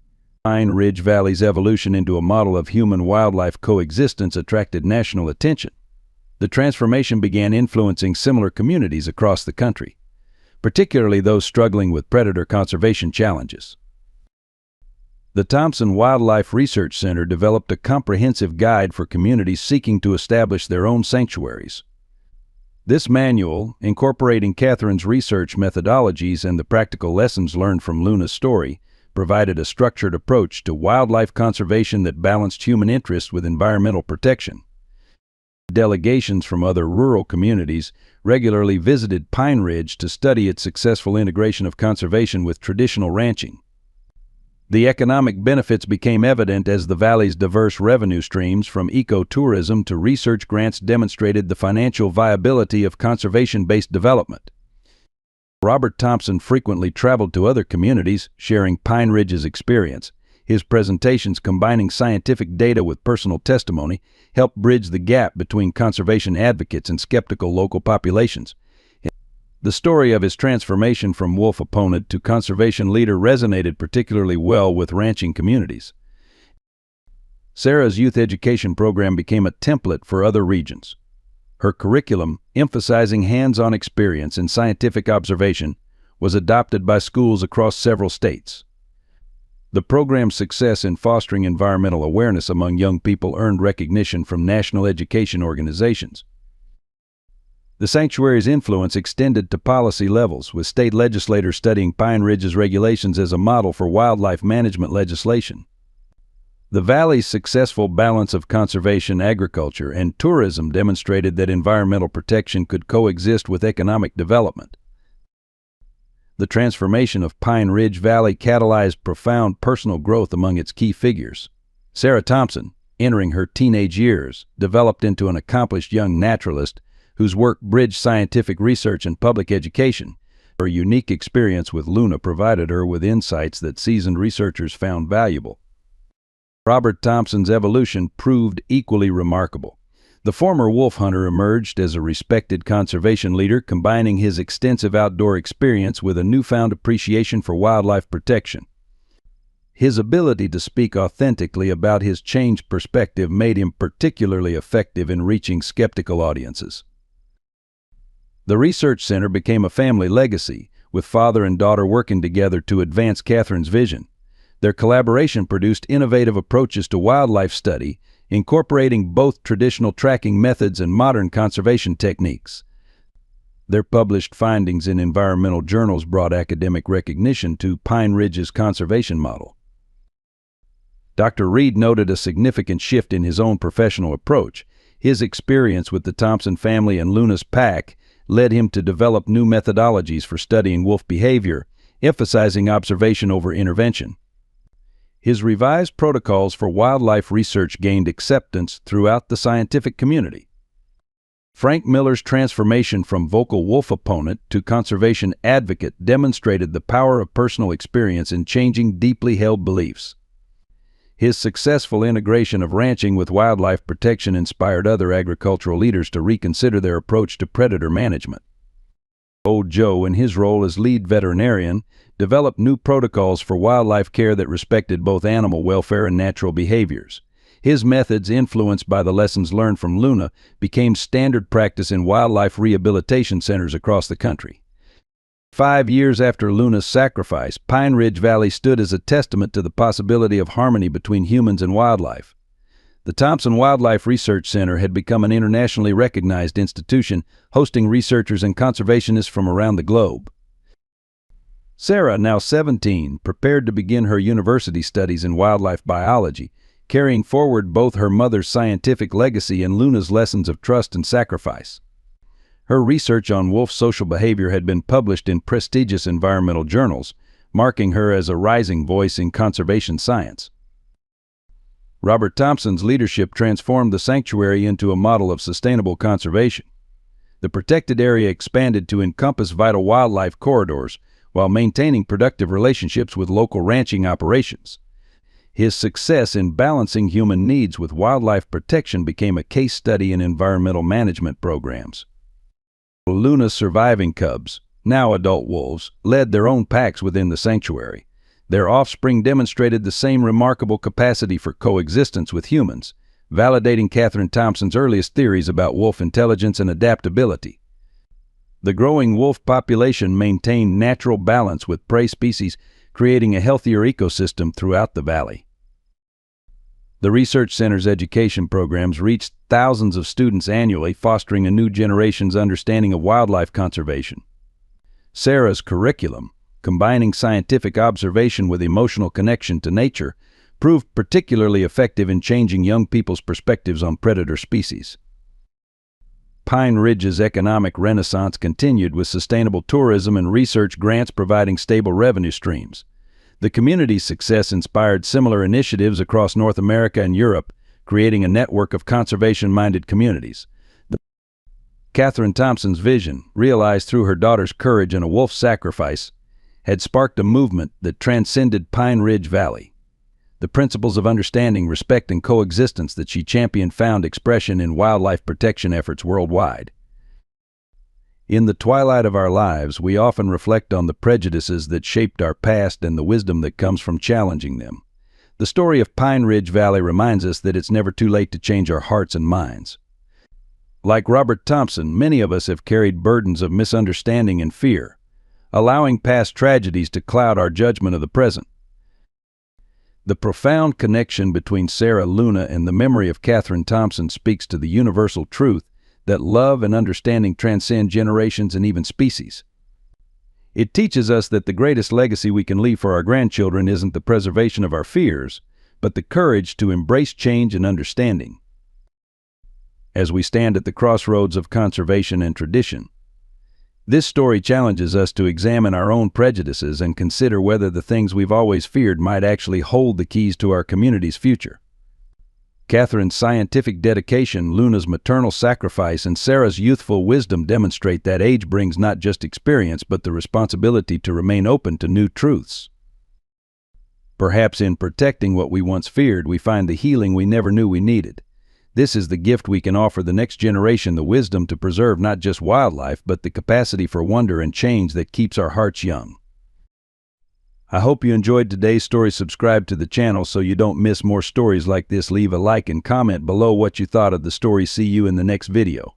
Pine Ridge Valley's evolution into a model of human-wildlife coexistence attracted national attention. The transformation began influencing similar communities across the country, particularly those struggling with predator conservation challenges. The Thompson Wildlife Research Center developed a comprehensive guide for communities seeking to establish their own sanctuaries. This manual, incorporating Catherine's research methodologies and the practical lessons learned from Luna's story, provided a structured approach to wildlife conservation that balanced human interests with environmental protection. Delegations from other rural communities regularly visited Pine Ridge to study its successful integration of conservation with traditional ranching. The economic benefits became evident as the valley's diverse revenue streams, from ecotourism to research grants, demonstrated the financial viability of conservation-based development. Robert Thompson frequently traveled to other communities, sharing Pine Ridge's experience. His presentations, combining scientific data with personal testimony, helped bridge the gap between conservation advocates and skeptical local populations. The story of his transformation from wolf opponent to conservation leader resonated particularly well with ranching communities. Sarah's youth education program became a template for other regions. Her curriculum, emphasizing hands-on experience and scientific observation, was adopted by schools across several states. The program's success in fostering environmental awareness among young people earned recognition from national education organizations. The sanctuary's influence extended to policy levels, with state legislators studying Pine Ridge's regulations as a model for wildlife management legislation. The valley's successful balance of conservation, agriculture, and tourism demonstrated that environmental protection could coexist with economic development. The transformation of Pine Ridge Valley catalyzed profound personal growth among its key figures. Sarah Thompson, entering her teenage years, developed into an accomplished young naturalist whose work bridged scientific research and public education. Her unique experience with Luna provided her with insights that seasoned researchers found valuable. Robert Thompson's evolution proved equally remarkable. The former wolf hunter emerged as a respected conservation leader, combining his extensive outdoor experience with a newfound appreciation for wildlife protection. His ability to speak authentically about his changed perspective made him particularly effective in reaching skeptical audiences. The research center became a family legacy, with father and daughter working together to advance Catherine's vision. Their collaboration produced innovative approaches to wildlife study, incorporating both traditional tracking methods and modern conservation techniques. Their published findings in environmental journals brought academic recognition to Pine Ridge's conservation model. Dr. Reed noted a significant shift in his own professional approach. His experience with the Thompson family and Luna's pack led him to develop new methodologies for studying wolf behavior, emphasizing observation over intervention. His revised protocols for wildlife research gained acceptance throughout the scientific community. Frank Miller's transformation from vocal wolf opponent to conservation advocate demonstrated the power of personal experience in changing deeply held beliefs. His successful integration of ranching with wildlife protection inspired other agricultural leaders to reconsider their approach to predator management. Old Joe, in his role as lead veterinarian, developed new protocols for wildlife care that respected both animal welfare and natural behaviors. His methods, influenced by the lessons learned from Luna, became standard practice in wildlife rehabilitation centers across the country. 5 years after Luna's sacrifice, Pine Ridge Valley stood as a testament to the possibility of harmony between humans and wildlife. The Thompson Wildlife Research Center had become an internationally recognized institution, hosting researchers and conservationists from around the globe. Sarah, now 17, prepared to begin her university studies in wildlife biology, carrying forward both her mother's scientific legacy and Luna's lessons of trust and sacrifice. Her research on wolf social behavior had been published in prestigious environmental journals, marking her as a rising voice in conservation science. Robert Thompson's leadership transformed the sanctuary into a model of sustainable conservation. The protected area expanded to encompass vital wildlife corridors while maintaining productive relationships with local ranching operations. His success in balancing human needs with wildlife protection became a case study in environmental management programs. Luna's surviving cubs, now adult wolves, led their own packs within the sanctuary. Their offspring demonstrated the same remarkable capacity for coexistence with humans, validating Catherine Thompson's earliest theories about wolf intelligence and adaptability. The growing wolf population maintained natural balance with prey species, creating a healthier ecosystem throughout the valley. The research center's education programs reached thousands of students annually, fostering a new generation's understanding of wildlife conservation. Sarah's curriculum, combining scientific observation with emotional connection to nature, proved particularly effective in changing young people's perspectives on predator species. Pine Ridge's economic renaissance continued with sustainable tourism and research grants providing stable revenue streams. The community's success inspired similar initiatives across North America and Europe, creating a network of conservation-minded communities. Catherine Thompson's vision, realized through her daughter's courage and a wolf sacrifice, had sparked a movement that transcended Pine Ridge Valley. The principles of understanding, respect, and coexistence that she championed found expression in wildlife protection efforts worldwide. In the twilight of our lives, we often reflect on the prejudices that shaped our past and the wisdom that comes from challenging them. The story of Pine Ridge Valley reminds us that it's never too late to change our hearts and minds. Like Robert Thompson, many of us have carried burdens of misunderstanding and fear, allowing past tragedies to cloud our judgment of the present. The profound connection between Sarah Luna and the memory of Catherine Thompson speaks to the universal truth that love and understanding transcend generations and even species. It teaches us that the greatest legacy we can leave for our grandchildren isn't the preservation of our fears, but the courage to embrace change and understanding. As we stand at the crossroads of conservation and tradition, this story challenges us to examine our own prejudices and consider whether the things we've always feared might actually hold the keys to our community's future. Catherine's scientific dedication, Luna's maternal sacrifice, and Sarah's youthful wisdom demonstrate that age brings not just experience but the responsibility to remain open to new truths. Perhaps in protecting what we once feared, we find the healing we never knew we needed. This is the gift we can offer the next generation, the wisdom to preserve not just wildlife, but the capacity for wonder and change that keeps our hearts young. I hope you enjoyed today's story. Subscribe to the channel so you don't miss more stories like this. Leave a like and comment below what you thought of the story. See you in the next video.